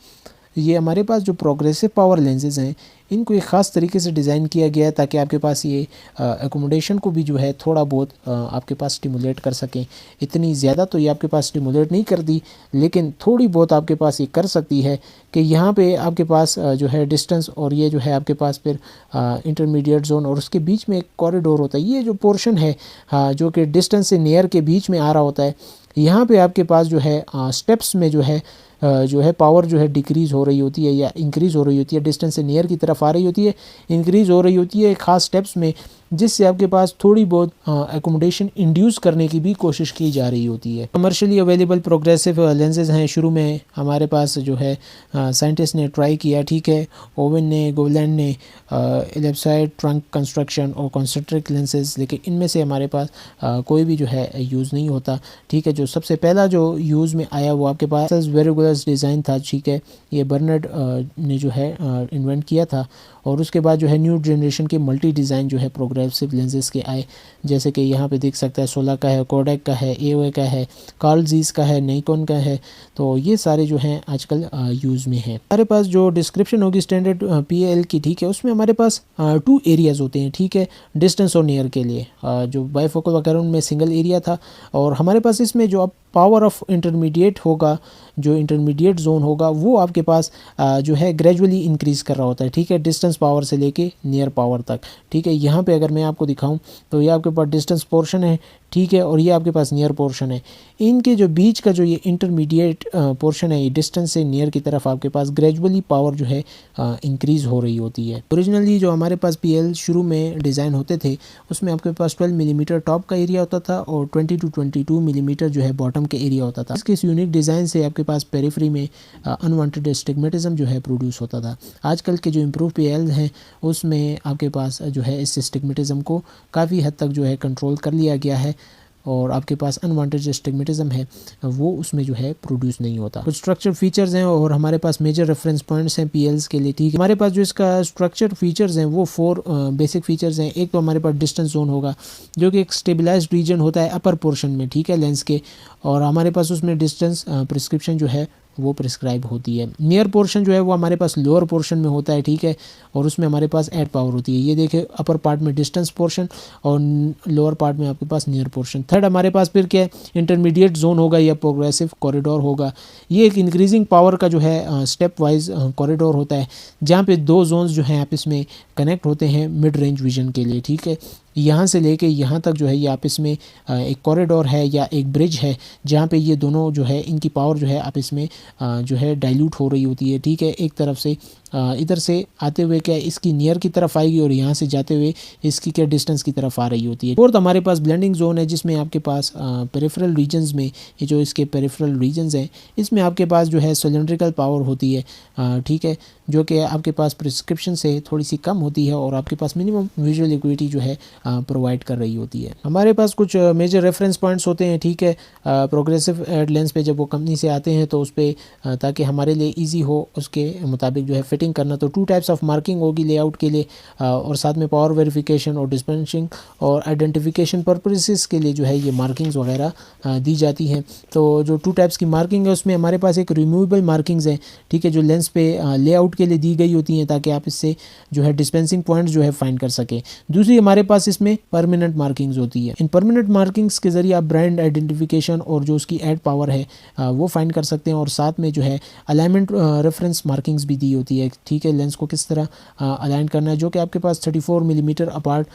ये हमारे पास जो प्रोग्रेसिव पावर लेंसेज हैं इनको एक ख़ास तरीके से डिज़ाइन किया गया है ताकि आपके पास ये एकोमोडेशन को भी जो है थोड़ा बहुत आपके पास स्टिमुलेट कर सकें। इतनी ज़्यादा तो ये आपके पास स्टिमुलेट नहीं करती, लेकिन थोड़ी बहुत आपके पास ये कर सकती है कि यहाँ पे आपके पास जो है डिस्टेंस और ये जो है आपके पास फिर इंटरमीडिएट जोन और उसके बीच में एक कॉरिडोर होता है। ये जो पोर्शन है जो कि डिस्टेंस से नियर के बीच में आ रहा होता है, यहाँ पे आपके पास जो है स्टेप्स में जो है जो है पावर जो है डिक्रीज़ हो रही होती है या इंक्रीज़ हो रही होती है, डिस्टेंस से नियर की तरफ आ रही होती है, इंक्रीज़ हो रही होती है ख़ास स्टेप्स में, जिससे आपके पास थोड़ी बहुत एकोमोडेशन इंड्यूस करने की भी कोशिश की जा रही होती है। कमर्शियली अवेलेबल प्रोग्रेसिव लेंसेज हैं। शुरू में हमारे पास जो है साइंटिस्ट ने ट्राई किया, ठीक है, ओवन ने, गोलैंड ने, एलिप्सॉइड ट्रंक कंस्ट्रक्शन और कॉन्सेंट्रिक लेंसेज, लेकिन इनमें से हमारे पास कोई भी जो है यूज़ नहीं होता, ठीक है। जो सबसे पहला जो यूज़ में आया वो आपके पास वेरिगुलस डिज़ाइन था, ठीक है, ये बर्नर्ड ने जो है इन्वेंट किया था। और उसके बाद जो है न्यू जनरेशन के मल्टी डिज़ाइन जो है प्रोग्रेसिव लेंसेज के आए, जैसे कि यहाँ पे देख सकता है 16 का है, कोडेक का है, एओए का है, कार्ल ज़ीस का है, निकॉन का है। तो ये सारे जो हैं आजकल यूज़ में हैं। हमारे पास जो डिस्क्रिप्शन होगी स्टैंडर्ड पीएल की, ठीक है, उसमें हमारे पास 2 एरियाज़ होते हैं, ठीक है, डिस्टेंस और नियर के लिए। जो बाईफोकल अकॉर्डिंग में सिंगल एरिया था, और हमारे पास इसमें जो अब पावर ऑफ इंटरमीडिएट होगा, जो इंटरमीडिएट जोन होगा, वो आपके पास जो है ग्रेजुअली इंक्रीज़ कर रहा होता है, ठीक है, डिस्टेंस पावर से लेके नियर पावर तक, ठीक है। यहाँ पे अगर मैं आपको दिखाऊं तो ये आपके पास डिस्टेंस पोर्शन है, ठीक है, और ये आपके पास नियर पोर्शन है। इनके जो बीच का जो ये इंटरमीडिएट पोर्शन है, ये डिस्टेंस से नियर की तरफ आपके पास ग्रेजुअली पावर जो है इंक्रीज़ हो रही होती है। ओरिजिनली जो हमारे पास पीएल शुरू में डिज़ाइन होते थे, उसमें आपके पास 12 मिलीमीटर टॉप का एरिया होता था और 20 to 22 मिलीमीटर जो है बॉटम के एरिया होता था। इसके इस यूनिक डिज़ाइन से आपके पास पेरिफेरी में अनवांटेड एस्टिग्मेटिज्म जो है प्रोड्यूस होता था। आजकल के जो इम्प्रूव पीएल हैं उसमें आपके पास जो है इस एस्टिग्मेटिज्म को काफ़ी हद तक जो है कंट्रोल कर लिया गया है, और आपके पास अनवांटेड एस्टिग्मेटिज्म है वो उसमें जो है प्रोड्यूस नहीं होता। कुछ स्ट्रक्चर फीचर्स हैं और हमारे पास मेजर रेफरेंस पॉइंट्स हैं पीएल्स के लिए, ठीक है। हमारे पास जो इसका स्ट्रक्चर फीचर्स हैं वो 4 बेसिक फीचर्स हैं। एक तो हमारे पास डिस्टेंस जोन होगा, जो कि एक स्टेबलाइज्ड रीजन होता है अपर पोर्शन में, ठीक है, लेंस के, और हमारे पास उसमें डिस्टेंस प्रिस्क्रिप्शन जो है वो प्रिस्क्राइब होती है। नियर पोर्शन जो है वो हमारे पास लोअर पोर्शन में होता है, ठीक है, और उसमें हमारे पास ऐड पावर होती है। ये देखिए, अपर पार्ट में डिस्टेंस पोर्शन और लोअर पार्ट में आपके पास नियर पोर्शन। थर्ड हमारे पास फिर क्या है, इंटरमीडिएट जोन होगा या प्रोग्रेसिव कॉरिडोर होगा। ये एक इंक्रीजिंग पावर का जो है स्टेप वाइज कॉरिडोर होता है, जहाँ पे 2 जोन्स जो हैं आपस में कनेक्ट होते हैं मिड रेंज विजन के लिए, ठीक है। यहाँ से लेके यहाँ तक जो है ये आपस में एक कॉरिडोर है या एक ब्रिज है, जहाँ पे ये दोनों जो है इनकी पावर जो है आपस में जो है डाइल्यूट हो रही होती है, ठीक है। एक तरफ से इधर से आते हुए क्या इसकी नियर की तरफ आएगी और यहाँ से जाते हुए इसकी क्या डिस्टेंस की तरफ आ रही होती है। फोर्थ हमारे पास ब्लेंडिंग जोन है, जिसमें आपके पास पेरिफेरल रीजन्स में, ये जो इसके पेरिफेरल रीजन्स हैं, इसमें आपके पास जो है सिलेंड्रिकल पावर होती है, ठीक है, जो कि आपके पास प्रिस्क्रिप्शन से थोड़ी सी कम होती है और आपके पास मिनिमम विजुअल एक्यूरेटी जो है प्रोवाइड कर रही होती है। हमारे पास कुछ मेजर रेफरेंस पॉइंट्स होते हैं, ठीक है, प्रोग्रेसिव एड लेंस पे जब वो कंपनी से आते हैं तो उस पर ताकि हमारे लिए ईजी हो उसके मुताबिक जो है फिटिंग करना, तो 2 टाइप्स ऑफ मार्किंग होगी लेआउट के लिए, और साथ में पावर वेरिफिकेशन और डिस्पेंसिंग और आइडेंटिफिकेशन पर्पसेस के लिए जो है ये मार्किंग्स वगैरह दी जाती हैं। तो जो 2 टाइप्स की मार्किंग है उसमें हमारे पास एक रिमूवेबल मार्किंग्स हैं, ठीक है, जो लेंस पे लेआउट के लिए दी गई होती हैं ताकि आप इससे जो है डिस्पेंसिंग पॉइंट्स जो है फाइंड कर सकें। दूसरी हमारे पास इसमें परमानेंट मार्किंग्स होती है। इन परमानेंट मार्किंग्स के जरिए आप ब्रांड आइडेंटिफिकेशन और जो उसकी एड पावर है वो फाइंड कर सकते हैं, और साथ में जो है अलाइनमेंट रेफरेंस मार्किंग्स भी दी होती है, ठीक है, लेंस को किस तरह अलाइन करना है, जो कि आपके पास 34 मिलीमीटर अपार्ट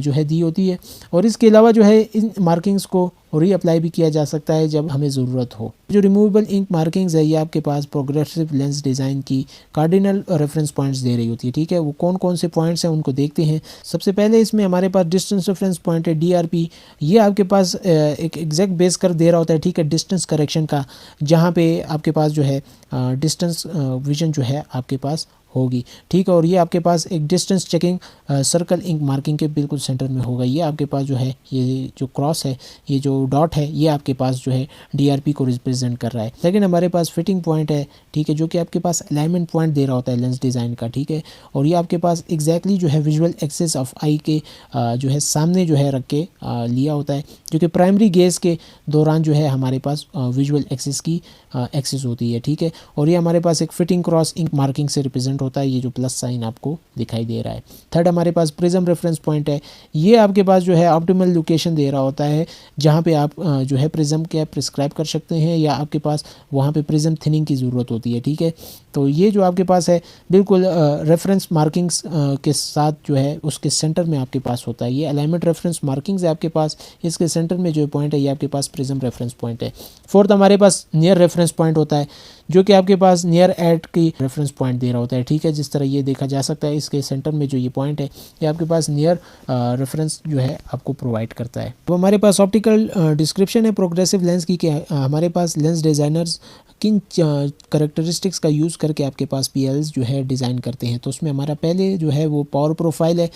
जो है दी होती है। और इसके अलावा जो है इन मार्किंग्स को रीअप्लाई भी किया जा सकता है जब हमें ज़रूरत हो। जो रिमूवेबल इंक मार्किंग्स है ये आपके पास प्रोग्रेसिव लेंस डिज़ाइन की कार्डिनल रेफरेंस पॉइंट्स दे रही होती है, ठीक है। वो कौन कौन से पॉइंट्स हैं उनको देखते हैं। सबसे पहले इसमें हमारे पास डिस्टेंस रेफरेंस पॉइंट है, DRP। ये आपके पास एक एग्जैक्ट बेस कर दे रहा होता है, ठीक है, डिस्टेंस करेक्शन का, जहाँ पे आपके पास जो है डिस्टेंस विजन जो है आपके पास होगी, ठीक है। और ये आपके पास एक distance checking circle ink marking के बिल्कुल सेंटर में होगा। ये आपके पास जो है ये जो क्रॉस है, ये जो डॉट है, ये आपके पास जो है DRP को रिप्रेजेंट कर रहा है। लेकिन हमारे पास फिटिंग पॉइंट है, ठीक है, जो कि आपके पास अलाइनमेंट पॉइंट दे रहा होता है लेंस डिज़ाइन का, ठीक है। और ये आपके पास एग्जैक्टली जो है विजुअल एक्सेस ऑफ आई के जो है सामने जो है रख के लिया होता है, जो कि प्राइमरी गेज के दौरान जो है हमारे पास विजुअल एक्सेस की एक्सेस होती है, ठीक है। और ये हमारे पास एक फिटिंग क्रॉस इंक मार्किंग से रिप्रेजेंट होता है, ये जो प्लस साइन आपको दिखाई दे रहा है। थर्ड हमारे पास प्रिज्म रेफरेंस पॉइंट है। ये आपके पास जो है ऑप्टिमल लोकेशन दे रहा होता है, जहाँ पे आप जो है प्रिज्म के प्रिस्क्राइब कर सकते हैं, या आपके पास वहाँ पे प्रिज्म थिनिंग की ज़रूरत होती है, ठीक है। तो ये जो आपके पास है बिल्कुल रेफरेंस मार्किंग्स के साथ जो है उसके सेंटर में आपके पास होता है। ये अलाइनमेंट रेफरेंस मार्किंग्स है आपके पास, इसके सेंटर में जो पॉइंट है ये आपके पास प्रिज्म रेफरेंस पॉइंट है। फोर्थ हमारे पास नियर रेफरेंस पॉइंट होता है, जो कि आपके पास नियर एट की रेफरेंस पॉइंट दे रहा होता है, ठीक है। जिस तरह ये देखा जा सकता है, इसके सेंटर में जो ये पॉइंट है ये आपके पास नियर रेफरेंस जो है आपको प्रोवाइड करता है। तो हमारे पास ऑप्टिकल डिस्क्रिप्शन है प्रोग्रेसिव लेंस की, हमारे पास लेंस डिज़ाइनर्स किन करेक्टरिस्टिक्स का यूज़ करके आपके पास पीएल्स जो है डिज़ाइन करते हैं। तो उसमें हमारा पहले जो है वो पावर प्रोफाइल है।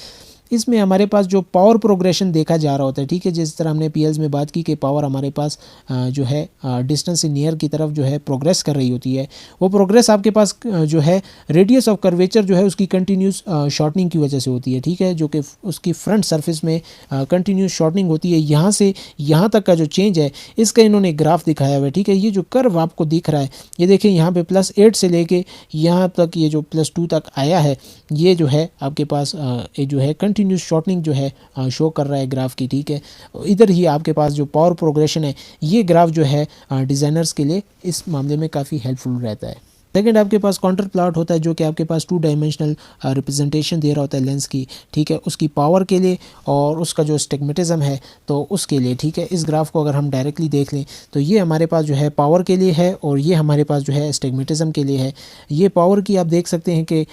इसमें हमारे पास जो पावर प्रोग्रेशन देखा जा रहा होता है, ठीक है। जिस तरह हमने पीएल्स में बात की कि पावर हमारे पास जो है डिस्टेंस से नियर की तरफ जो है प्रोग्रेस कर रही होती है, वो प्रोग्रेस आपके पास जो है रेडियस ऑफ कर्वेचर जो है उसकी कंटिन्यूस शॉर्टनिंग की वजह से होती है, ठीक है। जो कि उसकी फ्रंट सरफेस में कंटिन्यूस शॉर्टनिंग होती है। यहाँ से यहाँ तक का जो चेंज है इसका इन्होंने ग्राफ दिखाया हुआ है, ठीक है। ये जो कर्व आपको दिख रहा है, ये देखिए यहाँ पे +8 से लेके यहाँ तक ये जो +2 तक आया है, ये जो है आपके पास ये जो है कंटिन्यूस शॉर्टनिंग जो है शो कर रहा है ग्राफ की, ठीक है। इधर ही आपके पास जो पावर प्रोग्रेशन है, ये ग्राफ जो है डिज़ाइनर्स के लिए इस मामले में काफ़ी हेल्पफुल रहता है। सेकेंड आपके पास काउंटर प्लॉट होता है, जो कि आपके पास 2 डायमेंशनल रिप्रेजेंटेशन दे रहा होता है लेंस की, ठीक है, उसकी पावर के लिए और उसका जो स्टिग्मेटिज्म है तो उसके लिए, ठीक है। इस ग्राफ को अगर हम डायरेक्टली देख लें तो ये हमारे पास जो है पावर के लिए है और ये हमारे पास जो है स्टिग्मेटिज्म के लिए है। ये पावर की आप देख सकते हैं कि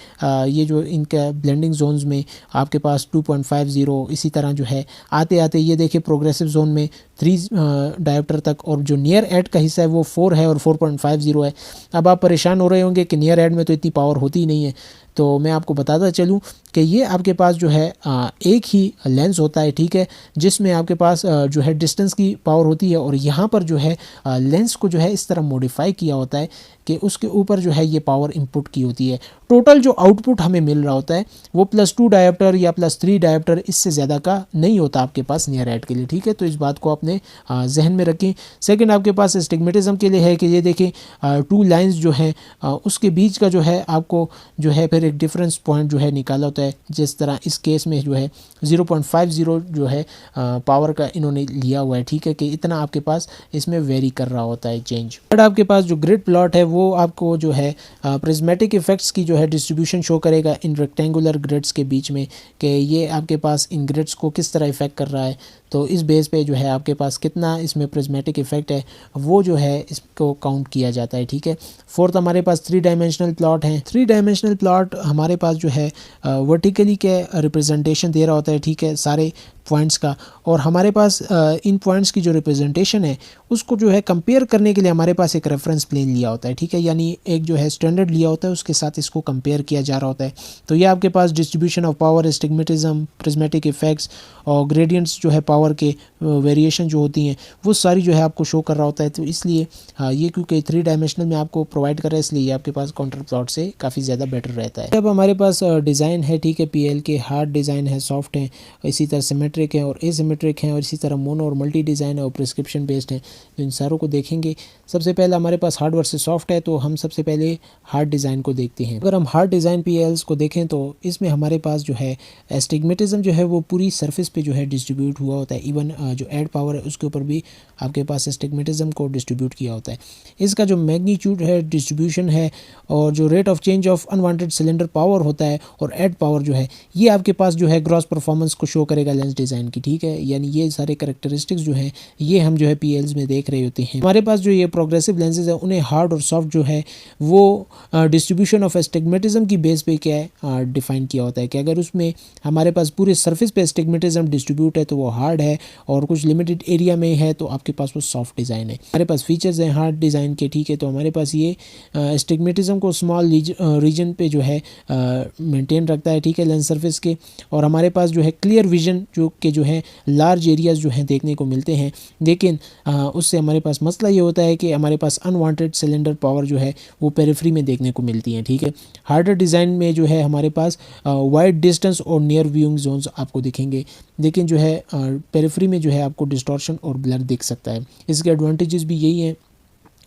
ये जो इनका ब्लेंडिंग जोन्स में आपके पास 2.50 इसी तरह जो है आते आते ये देखिए प्रोग्रेसिव जोन में 3 डायोप्टर तक, और जो नियर एड का हिस्सा है वो 4 है और 4.50 है। अब आप परेशान हो रहे होंगे कि नियर एड में तो इतनी पावर होती ही नहीं है, तो मैं आपको बताता चलूँ कि ये आपके पास जो है एक ही लेंस होता है, ठीक है, जिसमें आपके पास जो है डिस्टेंस की पावर होती है और यहाँ पर जो है लेंस को जो है इस तरह मॉडिफाई किया होता है कि उसके ऊपर जो है ये पावर इनपुट की होती है। टोटल जो आउटपुट हमें मिल रहा होता है वो +2 डायोप्टर या +3 डायोप्टर, इससे ज़्यादा का नहीं होता आपके पास नियर एड के लिए, ठीक है। तो इस बात को अपने जहन में रखें। सेकंड आपके पास स्टिग्मेटिज्म के लिए है कि ये देखें 2 लाइंस जो हैं उसके बीच का जो है आपको जो है फिर एक डिफरेंस पॉइंट जो है निकाला होता है। जिस तरह इस केस में जो है 0.50 जो है पावर का इन्होंने लिया हुआ है, ठीक है, कि इतना आपके पास इसमें वेरी कर रहा होता है चेंज। थर्ड आपके पास जो ग्रिड प्लॉट है वो आपको जो है प्रिज्मेटिक इफेक्ट्स की जो है डिस्ट्रीब्यूशन शो करेगा इन रेक्टेंगुलर ग्रिड्स के बीच में, कि ये आपके पास इन ग्रिड्स को किस तरह इफेक्ट कर रहा है। तो इस बेस पे जो है आपके पास कितना इसमें प्रिज्मेटिक इफेक्ट है वो जो है इसको काउंट किया जाता है, ठीक है। फोर्थ हमारे पास 3 डायमेंशनल प्लॉट हैं। 3 डायमेंशनल प्लॉट हमारे पास जो है वर्टिकली के रिप्रेजेंटेशन दे रहा होता है, ठीक है, सारे पॉइंट्स का, और हमारे पास इन पॉइंट्स की जो रिप्रेजेंटेशन है उसको जो है कंपेयर करने के लिए हमारे पास एक रेफरेंस प्लेन लिया होता है, ठीक है, यानी एक जो है स्टैंडर्ड लिया होता है उसके साथ इसको कंपेयर किया जा रहा होता है। तो ये आपके पास distribution of power, astigmatism, prismatic effects और ग्रेडियंट्स जो है पावर के वेरिएशन जो होती हैं वो सारी जो है आपको शो कर रहा होता है। तो इसलिए ये क्योंकि 3 डायमेंशनल में आपको प्रोवाइड कर रहा है, इसलिए ये आपके पास काउंटर प्लॉट से काफ़ी ज़्यादा बेटर रहता है। अब हमारे पास डिज़ाइन है, ठीक है, पीएल के हार्ड डिज़ाइन है, सॉफ्ट है, इसी तरह सिमेट्रिक है और एसिमेट्रिक हैं, और इसी तरह मोनो और मल्टी डिज़ाइन है और प्रिस्क्रिप्शन बेस्ड है। तो इन सारों को देखेंगे। सबसे पहले हमारे पास हार्ड वर्सेस सॉफ्ट है, तो हम सबसे पहले हार्ड डिज़ाइन को देखते हैं। अगर हम हार्ड डिज़ाइन पीएल्स को देखें तो इसमें हमारे पास जो है एस्टिग्मेटिज्म जो है वो पूरी सरफेस पे जो है डिस्ट्रीब्यूट हुआ होता है। इवन जो एड पावर है उसके ऊपर भी आपके पास एस्टिग्मेटिज्म को डिस्ट्रीब्यूट किया होता है। इसका जो मैग्नीट्यूड है, डिस्ट्रीब्यूशन है, और जो rate of change of unwanted cylinder power होता है और एड पावर जो है, ये आपके पास जो है ग्रॉस परफॉर्मेंस को शो करेगा लेंस डिज़ाइन की, ठीक है। यानी ये सारे करैक्टरिस्टिक्स जो हैं ये हम जो है पीएल्स में देख रहे होते हैं। हमारे पास जो ये प्रोग्रेसिव लेंसेज है उन्हें हार्ड और सॉफ्ट जो है वो डिस्ट्रीब्यूशन ऑफ एस्टिग्मेटिज्म की बेस पे क्या है डिफाइन किया होता है कि अगर उसमें हमारे पास पूरे सरफेस पे एस्टिग्मेटिज्म डिस्ट्रीब्यूट है तो वो हार्ड है, और कुछ लिमिटेड एरिया में है तो आपके पास वो सॉफ्ट डिज़ाइन है। हमारे पास फीचर्स हैं हार्ड डिज़ाइन के, ठीक है। तो हमारे पास ये एस्टिग्मेटिज्म को स्मॉल रीजन पे जो है मेंटेन रखता है, ठीक है, लेंस सरफेस के, और हमारे पास जो है क्लियर विजन जो है लार्ज एरियाज जो हैं देखने को मिलते हैं। लेकिन उससे हमारे पास मसला ये होता है कि हमारे पास अनवांटेड सिलेंडर पावर जो है वो पेरिफेरी में देखने को मिलती है, ठीक है। हार्डर डिज़ाइन में जो है हमारे पास वाइड डिस्टेंस और नियर व्यूइंग जोन्स आपको दिखेंगे, लेकिन जो है पेरिफेरी में जो है आपको डिस्टॉर्शन और ब्लर दिख सकता है। इसके एडवांटेजेस भी यही हैं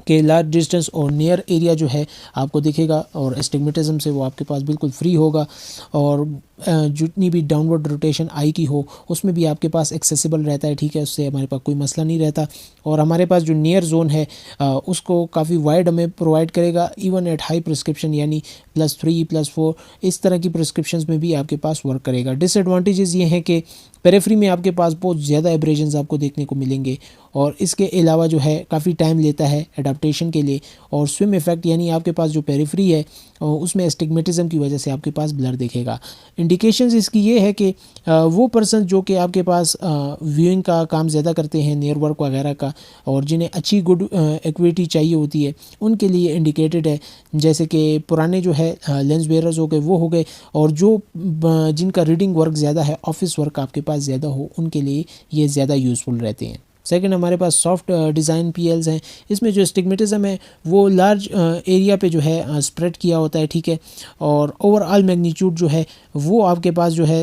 कि लार्ज डिस्टेंस और नियर एरिया जो है आपको दिखेगा, और एस्टिग्मेटिज्म से वो आपके पास बिल्कुल फ्री होगा, और जितनी भी डाउनवर्ड रोटेशन आई की हो उसमें भी आपके पास एक्सेसिबल रहता है, ठीक है, उससे हमारे पास कोई मसला नहीं रहता। और हमारे पास जो नियर जोन है उसको काफ़ी वाइड हमें प्रोवाइड करेगा, इवन एट हाई प्रिस्क्रिप्शन, यानी +3 +4 इस तरह की प्रिस्क्रिप्शंस में भी आपके पास वर्क करेगा। डिसएडवांटेजेस ये हैं कि पेरिफेरी में आपके पास बहुत ज़्यादा एब्रेजन्स आपको देखने को मिलेंगे और इसके अलावा जो है काफ़ी टाइम लेता है एडाप्टेशन के लिए। और स्विम इफेक्ट यानी आपके पास जो पेरिफेरी है उसमें एस्टिग्मेटिज्म की वजह से आपके पास ब्लर दिखेगा। इंडिकेशंस इसकी ये है कि वो पर्सन जो कि आपके पास व्यूइंग का काम ज़्यादा करते हैं, नियर वर्क वगैरह का, और जिन्हें अच्छी गुड एक्विटी चाहिए होती है, उनके लिए इंडिकेटेड है। जैसे कि पुराने जो है लेंस वेयरर्स हो गए, वो हो गए, और जो जिनका रीडिंग वर्क ज़्यादा है, ऑफिस वर्क आपके पास ज़्यादा हो, उनके लिए ये ज़्यादा यूज़फुल रहते हैं। सेकंड हमारे पास सॉफ्ट डिज़ाइन पीएल्स हैं। इसमें जो स्टिग्मेटिज्म है वो लार्ज एरिया पे जो है स्प्रेड किया होता है, ठीक है, और ओवरऑल मैग्नीट्यूड जो है वो आपके पास जो है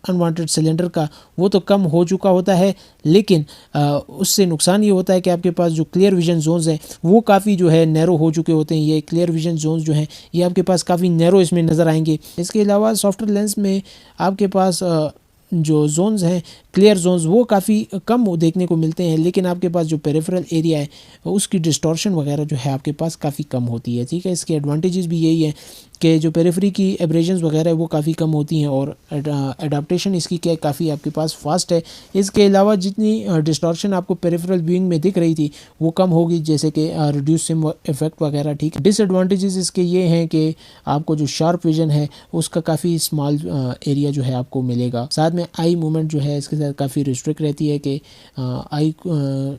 अनवांटेड सिलेंडर का वो तो कम हो चुका होता है, लेकिन उससे नुकसान ये होता है कि आपके पास जो क्लियर विजन जोन्स हैं वो काफ़ी जो है नैरो हो चुके होते हैं। ये क्लियर विजन जोन्स जो हैं ये आपके पास काफ़ी नैरो इसमें नज़र आएंगे। इसके अलावा सॉफ्टवेयर लेंस में आपके पास जो जोन्स हैं, क्लियर जोन्स, वो काफ़ी कम देखने को मिलते हैं, लेकिन आपके पास जो पेरिफेरल एरिया है उसकी डिस्टॉर्शन वगैरह जो है आपके पास काफ़ी कम होती है, ठीक है। इसके एडवांटेजेस भी यही है कि जो पेरिफेरी की एब्रेजन्स वगैरह है वो काफ़ी कम होती हैं और एडाप्टेशन इसकी क्या काफ़ी आपके पास फास्ट है। इसके अलावा जितनी डिस्टॉर्शन आपको पेरिफेरल व्यूइंग में दिख रही थी वो कम होगी, जैसे कि रिड्यूस सिम इफेक्ट वगैरह, ठीक है। डिसएडवांटेजेस इसके ये हैं कि आपको जो शार्प विजन है उसका काफ़ी स्मॉल एरिया जो है आपको मिलेगा। साथ में आई मूवमेंट जो है इसके साथ काफ़ी रिस्ट्रिक्ट रहती है कि आई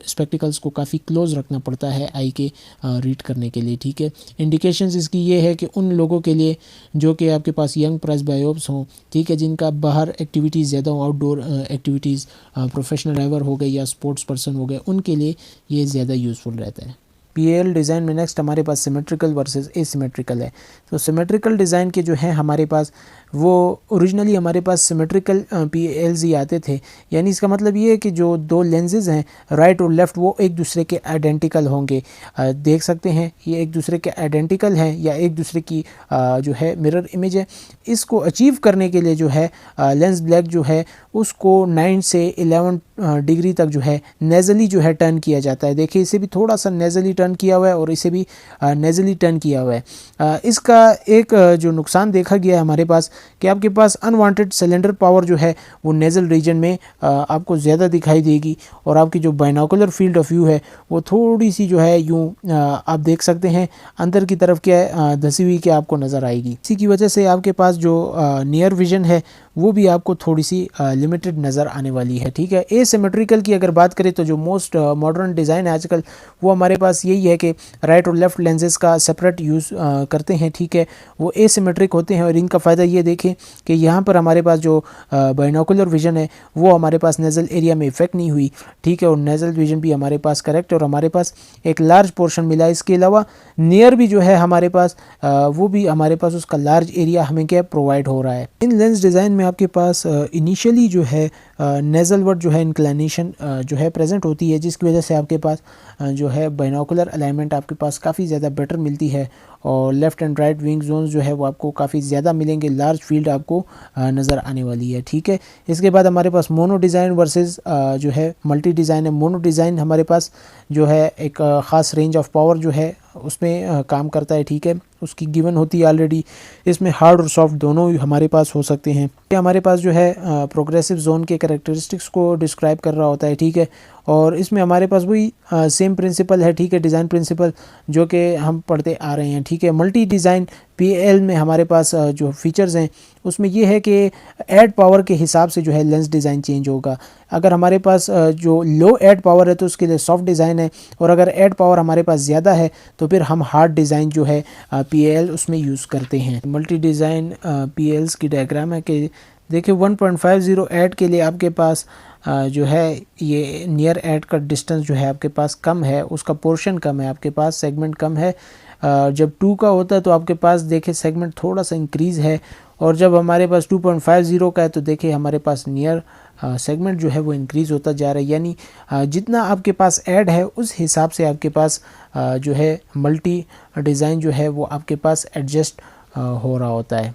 स्पेक्टिकल्स को काफ़ी क्लोज रखना पड़ता है आई के रीड करने के लिए, ठीक है। इंडिकेशंस इसकी ये है कि उन लोगों के लिए जो कि आपके पास यंग प्रेस बायोप्स हों, ठीक है, जिनका बाहर एक्टिविटीज़ ज़्यादा हो, आउटडोर एक्टिविटीज़, प्रोफेशनल ड्राइवर हो गए या स्पोर्ट्स पर्सन हो गए, उनके लिए ये ज़्यादा यूज़फुल रहता है। पीएल डिज़ाइन में नेक्स्ट हमारे पास सिमेट्रिकल वर्सेस एसिमेट्रिकल है। तो सिमेट्रिकल डिज़ाइन के जो हैं हमारे पास वो ओरिजिनली हमारे पास सिमेट्रिकल पीएल्स ही आते थे। यानी इसका मतलब ये है कि जो दो लेंसेज हैं राइट और लेफ़्ट वो एक दूसरे के आइडेंटिकल होंगे। देख सकते हैं ये एक दूसरे के आइडेंटिकल हैं या एक दूसरे की जो है मिरर इमेज है। इसको अचीव करने के लिए जो है लेंस ब्लैक जो है उसको 9 से 11 डिग्री तक जो है नेज़ली जो है टर्न किया जाता है। देखिए इसे भी थोड़ा सा नेज़ली टर्न किया हुआ है और इसे भी नेज़ली टर्न किया हुआ है। इसका एक जो नुकसान देखा गया है हमारे पास कि आपके पास अनवांटेड सिलेंडर पावर जो है वो नेज़ल रीजन में आपको ज़्यादा दिखाई देगी और आपकी जो बाइनोकुलर फील्ड ऑफ व्यू है वो थोड़ी सी जो है यूँ आप देख सकते हैं अंदर की तरफ क्या धसी हुई क्या आपको नज़र आएगी। इसी की वजह से आपके पास जो नियर विजन है वो भी आपको थोड़ी सी लिमिटेड नज़र आने वाली है, ठीक है। एसिमेट्रिकल की अगर बात करें तो जो मोस्ट मॉडर्न डिज़ाइन है आजकल वो हमारे पास यही है कि राइट और लेफ़्ट लेंसेज का सेपरेट यूज़ करते हैं, ठीक है। वो एसिमेट्रिक होते हैं और इनका फ़ायदा ये देखें कि यहाँ पर हमारे पास जो बाइनोकुलर विजन है वो हमारे पास नेज़ल एरिया में इफेक्ट नहीं हुई, ठीक है, और नेज़ल विजन भी हमारे पास करेक्ट और हमारे पास एक लार्ज पोर्शन मिला। इसके अलावा नियर भी जो है हमारे पास वो भी हमारे पास उसका लार्ज एरिया हमें क्या प्रोवाइड हो रहा है। इन लेंस डिज़ाइन में आपके पास इनिशियली जो है नेज़ल वर्ड जो है इंक्लिनेशन जो है प्रेजेंट होती है, जिसकी वजह से आपके पास जो है बाइनोकुलर अलाइनमेंट आपके पास काफ़ी ज़्यादा बेटर मिलती है और left and right wing zones जो है वो आपको काफ़ी ज़्यादा मिलेंगे, लार्ज फील्ड आपको नज़र आने वाली है, ठीक है। इसके बाद हमारे पास मोनो डिज़ाइन वर्सेस जो है मल्टी डिज़ाइन है। मोनो डिज़ाइन हमारे पास जो है एक ख़ास रेंज ऑफ पावर जो है उसमें काम करता है, ठीक है, उसकी गिवन होती है ऑलरेडी। इसमें हार्ड और सॉफ्ट दोनों हमारे पास हो सकते हैं। ये हमारे पास जो है प्रोग्रेसिव जोन के कैरेक्टरिस्टिक्स को डिस्क्राइब कर रहा होता है, ठीक है, और इसमें हमारे पास वही सेम प्रिंसिपल है, ठीक है, डिज़ाइन प्रिंसिपल जो कि हम पढ़ते आ रहे हैं, ठीक है। मल्टी डिज़ाइन पीएल में हमारे पास जो फीचर्स हैं उसमें ये है कि ऐड पावर के हिसाब से जो है लेंस डिज़ाइन चेंज होगा। अगर हमारे पास जो लो ऐड पावर है तो उसके लिए सॉफ्ट डिज़ाइन है, और अगर ऐड पावर हमारे पास ज़्यादा है तो फिर हम हार्ड डिज़ाइन जो है पीएल उसमें यूज़ करते हैं। मल्टी डिज़ाइन पीएल्स की डायग्राम है कि देखिए 1.50 ऐड के लिए आपके पास जो है ये नियर ऐड का डिस्टेंस जो है आपके पास कम है, उसका पोर्शन कम है, आपके पास सेगमेंट कम है। जब 2 का होता है तो आपके पास देखिए सेगमेंट थोड़ा सा इंक्रीज़ है, और जब हमारे पास 2.50 का है तो देखिए हमारे पास नियर सेगमेंट जो है वो इंक्रीज़ होता जा रहा है। यानी जितना आपके पास ऐड है उस हिसाब से आपके पास जो है मल्टी डिज़ाइन जो है वो आपके पास एडजस्ट हो रहा होता है।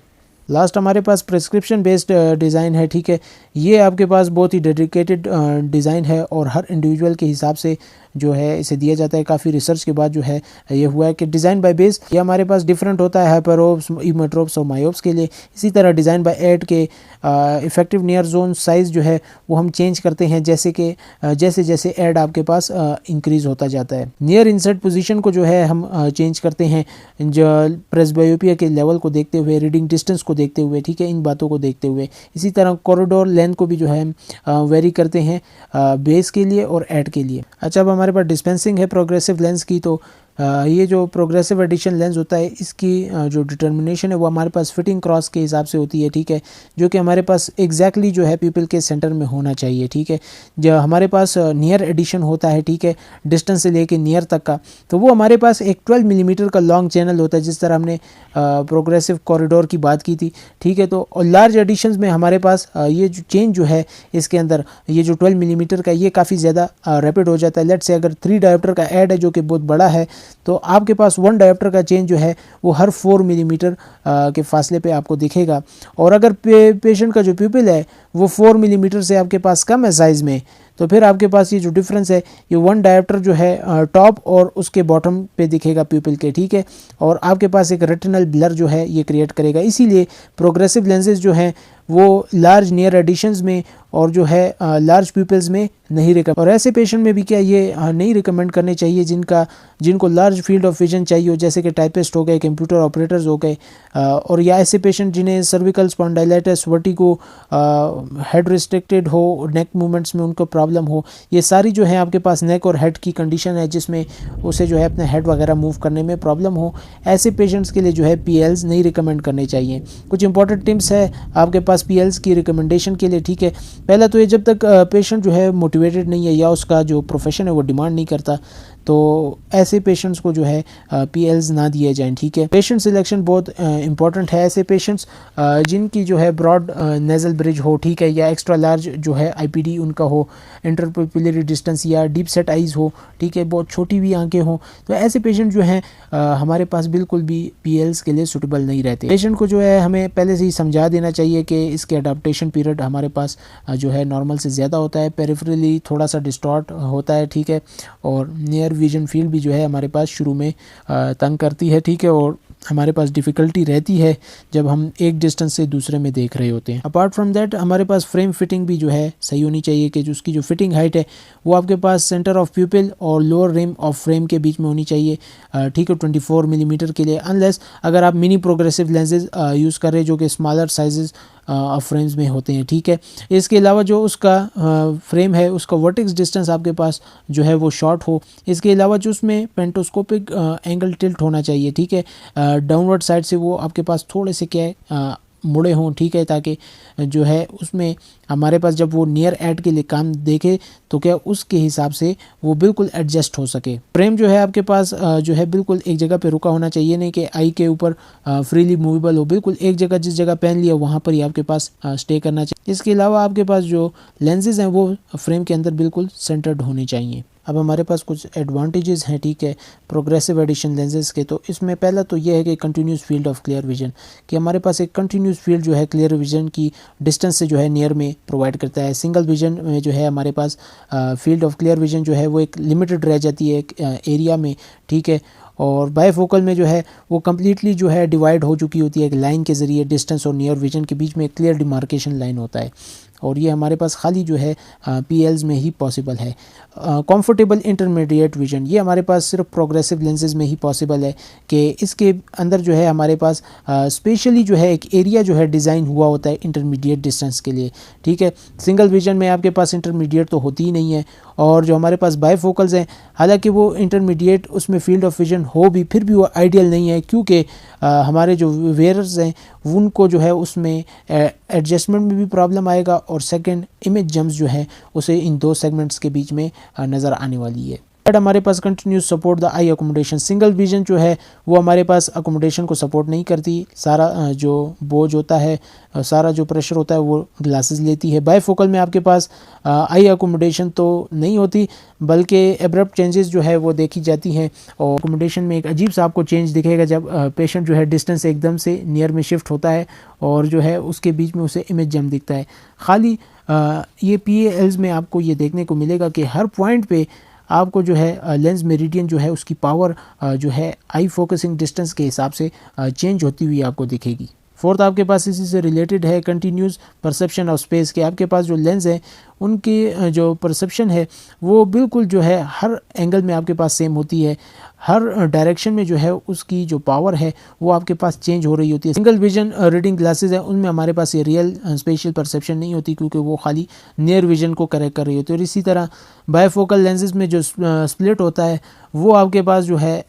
लास्ट हमारे पास प्रिस्क्रिप्शन बेस्ड डिज़ाइन है, ठीक है। ये आपके पास बहुत ही डेडिकेटेड डिज़ाइन है और हर इंडिविजुअल के हिसाब से जो है इसे दिया जाता है। काफ़ी रिसर्च के बाद जो है ये हुआ है कि डिज़ाइन बाय बेस ये हमारे पास डिफरेंट होता है हाइपरोप्स, इमेट्रोप्स और मायोप्स के लिए। इसी तरह डिज़ाइन बाय एड के इफेक्टिव नियर जोन साइज़ जो है वो हम चेंज करते हैं जैसे कि जैसे जैसे एड आपके पास इंक्रीज़ होता जाता है। नियर इंसर्ट पोजीशन को जो है हम चेंज करते हैं जो प्रेसबायोपिया के लेवल को देखते हुए, रीडिंग डिस्टेंस को देखते हुए, ठीक है, इन बातों को देखते हुए। इसी तरह कॉरिडोर लेंथ को भी जो है वेरी करते हैं बेस के लिए और एड के लिए। अच्छा, अब हमारे पास डिस्पेंसिंग है प्रोग्रेसिव लेंस की। तो ये जो प्रोग्रेसिव एडिशन लेंस होता है इसकी जो डिटर्मिनेशन है वो हमारे पास फिटिंग क्रॉस के हिसाब से होती है, ठीक है, जो कि हमारे पास एग्जैक्टली जो है पीपल के सेंटर में होना चाहिए, ठीक है। जो हमारे पास नियर एडिशन होता है, ठीक है, डिस्टेंस से लेके नियर तक का, तो वो हमारे पास एक 12 मिलीमीटर का लॉन्ग चैनल होता है, जिस तरह हमने प्रोग्रेसिव कॉरिडोर की बात की थी, ठीक है। तो लार्ज एडिशंस में हमारे पास ये जो चेंज जो है इसके अंदर ये जो 12 मिलीमीटर का ये काफ़ी ज़्यादा रैपिड हो जाता है। लेट्स से अगर 3 डायोप्टर का ऐड है जो कि बहुत बड़ा है, तो आपके पास 1 डायोप्टर का चेंज जो है वो हर 4 मिलीमीटर के फासले पे आपको दिखेगा। और अगर पेशेंट का जो प्यूपिल है वो 4 मिलीमीटर से आपके पास कम है साइज़ में, तो फिर आपके पास ये जो डिफरेंस है ये 1 डायोप्टर जो है टॉप और उसके बॉटम पे दिखेगा प्यूपिल के, ठीक है, और आपके पास एक रेटिनल ब्लर जो है ये क्रिएट करेगा। इसीलिए प्रोग्रेसिव लेंसेज जो हैं वो लार्ज नियर एडिशंस में और जो है लार्ज प्यूपिल्स में नहीं रिकमेंड, और ऐसे पेशेंट में भी क्या ये नहीं रिकमेंड करने चाहिए जिनको लार्ज फील्ड ऑफ विजन चाहिए हो, जैसे कि टाइपिस्ट हो गए, कंप्यूटर ऑपरेटर्स हो गए, और या ऐसे पेशेंट जिन्हें सर्विकल स्पॉन्डाइलाइटिस, वर्टिगो, हेड रिस्ट्रिक्टेड हो, नेक मूवमेंट्स में उनको प्रॉब्लम हो। ये सारी जो है आपके पास नेक और हेड की कंडीशन है जिसमें उसे जो है अपने हेड वगैरह मूव करने में प्रॉब्लम हो। ऐसे पेशेंट्स के लिए जो है PLs नहीं रिकमेंड करने चाहिए। कुछ इंपॉर्टेंट टिप्स है आपके पास PLs की रिकमेंडेशन के लिए, ठीक है। पहला तो ये जब तक पेशेंट जो है मोटिवेटेड नहीं है या उसका जो प्रोफेशन है वो डिमांड नहीं करता, तो ऐसे पेशेंट्स को जो है PLs ना दिए जाएं, ठीक है। पेशेंट सिलेक्शन बहुत इंपॉर्टेंट है। ऐसे पेशेंट्स जिनकी जो है ब्रॉड नेजल ब्रिज हो, ठीक है, या एक्स्ट्रा लार्ज जो है IPD उनका हो, इंटरपुपिलरी डिस्टेंस या डीप सेट आइज हो, ठीक है, बहुत छोटी भी आंखें हो, तो ऐसे पेशेंट जो हैं हमारे पास बिल्कुल भी PLs के लिए सूटेबल नहीं रहते। पेशेंट को जो है हमें पहले से ही समझा देना चाहिए कि इसके अडाप्टेशन पीरियड हमारे पास जो है नॉर्मल से ज़्यादा होता है, पेरिफेरली थोड़ा सा डिस्टॉर्ट होता है, ठीक है, और नियर विजन फील्ड भी जो है हमारे पास शुरू में तंग करती है, ठीक है, और हमारे पास डिफ़िकल्टी रहती है जब हम एक डिस्टेंस से दूसरे में देख रहे होते हैं। अपार्ट फ्रॉम दैट हमारे पास फ्रेम फिटिंग भी जो है सही होनी चाहिए कि उसकी जो फिटिंग हाइट है वो आपके पास सेंटर ऑफ प्यूपिल और लोअर रिम ऑफ फ्रेम के बीच में होनी चाहिए, ठीक है, 24 मिलीमीटर के लिए, अनलेस अगर आप मिनी प्रोग्रेसिव लेंसेज यूज़ कर रहे हैं जो कि स्मॉलर साइजेस ऑफ फ्रेम्स में होते हैं, ठीक है। इसके अलावा जो उसका फ्रेम है उसका वर्टेक्स डिस्टेंस आपके पास जो है वो शॉर्ट हो। इसके अलावा जो उसमें पेंटोस्कोपिक एंगल टिल्ट होना चाहिए, ठीक है, डाउनवर्ड साइड से वो आपके पास थोड़े से क्या है मुड़े हों, ठीक है, ताकि जो है उसमें हमारे पास जब वो नियर एड के लिए काम देखे तो क्या उसके हिसाब से वो बिल्कुल एडजस्ट हो सके। फ्रेम जो है आपके पास जो है बिल्कुल एक जगह पे रुका होना चाहिए, नहीं कि आई के ऊपर फ्रीली मूवेबल हो, बिल्कुल एक जगह जिस जगह पहन लिया वहाँ पर ही आपके पास स्टे करना चाहिए। इसके अलावा आपके पास जो लेंसेज हैं वो फ्रेम के अंदर बिल्कुल सेंटर्ड होने चाहिए। अब हमारे पास कुछ एडवांटेजेस हैं, ठीक है, प्रोग्रेसिव एडिशन लेंसेज के। तो इसमें पहला तो ये है कि continuous field of clear vision, कि हमारे पास एक कंटिन्यूस फील्ड जो है क्लियर विजन की डिस्टेंस से जो है नियर में प्रोवाइड करता है। सिंगल विजन में जो है हमारे पास फील्ड ऑफ क्लियर विजन जो है वो एक लिमिटेड रह जाती है एक एरिया में, ठीक है, और बायफोकल में जो है वो कम्प्लीटली जो है डिवाइड हो चुकी होती है एक लाइन के ज़रिए। डिस्टेंस और नियर विजन के बीच में एक क्लियर डिमार्केशन लाइन होता है, और ये हमारे पास खाली जो है PLs में ही पॉसिबल है। कंफर्टेबल इंटरमीडिएट विजन ये हमारे पास सिर्फ प्रोग्रेसिव लेंसेज में ही पॉसिबल है कि इसके अंदर जो है हमारे पास स्पेशली जो है एक एरिया जो है डिज़ाइन हुआ होता है इंटरमीडिएट डिस्टेंस के लिए, ठीक है। सिंगल विजन में आपके पास इंटरमीडिएट तो होती ही नहीं है, और जो हमारे पास बायफोकल्स हैं हालांकि वो इंटरमीडिएट उसमें फील्ड ऑफ विजन हो भी फिर भी वो आइडियल नहीं है, क्योंकि हमारे जो वेयरर्स हैं उनको जो है उसमें एडजस्टमेंट में भी प्रॉब्लम आएगा, और सेकंड इमेज जम्स जो है उसे इन दो सेगमेंट्स के बीच में नज़र आने वाली है। बट हमारे पास continuous support the eye accommodation, single vision जो है वो हमारे पास अकोमोडेशन को सपोर्ट नहीं करती, सारा जो बोझ होता है, सारा जो प्रेशर होता है वो ग्लासेस लेती है। बायफोकल में आपके पास आई अकोमोडेशन तो नहीं होती, बल्कि एब्रप्ट चेंजेस जो है वो देखी जाती हैं, और अकोमोडेशन में एक अजीब सा आपको चेंज दिखेगा जब पेशेंट जो है डिस्टेंस एकदम से नियर में शिफ्ट होता है और जो है उसके बीच में उसे इमेज जम दिखता है। खाली ये PLs में आपको ये देखने को मिलेगा कि हर पॉइंट पे आपको जो है लेंस मेरिडियन जो है उसकी पावर जो है आई फोकसिंग डिस्टेंस के हिसाब से चेंज होती हुई आपको दिखेगी। फोर्थ आपके पास इसी से रिलेटेड है कंटिन्यूस परसेप्शन ऑफ स्पेस के। आपके पास जो लेंस है उनकी जो परसेप्शन है वो बिल्कुल जो है हर एंगल में आपके पास सेम होती है, हर डायरेक्शन में जो है उसकी जो पावर है वो आपके पास चेंज हो रही होती है। सिंगल विजन रीडिंग ग्लासेस है उनमें हमारे पास ये रियल स्पेशियल परसेप्शन नहीं होती क्योंकि वो खाली नियर विजन को करेक्ट कर रही होती है। और इसी तरह बायफोकल लेंसेज में जो स्प्लिट होता है वो आपके पास जो है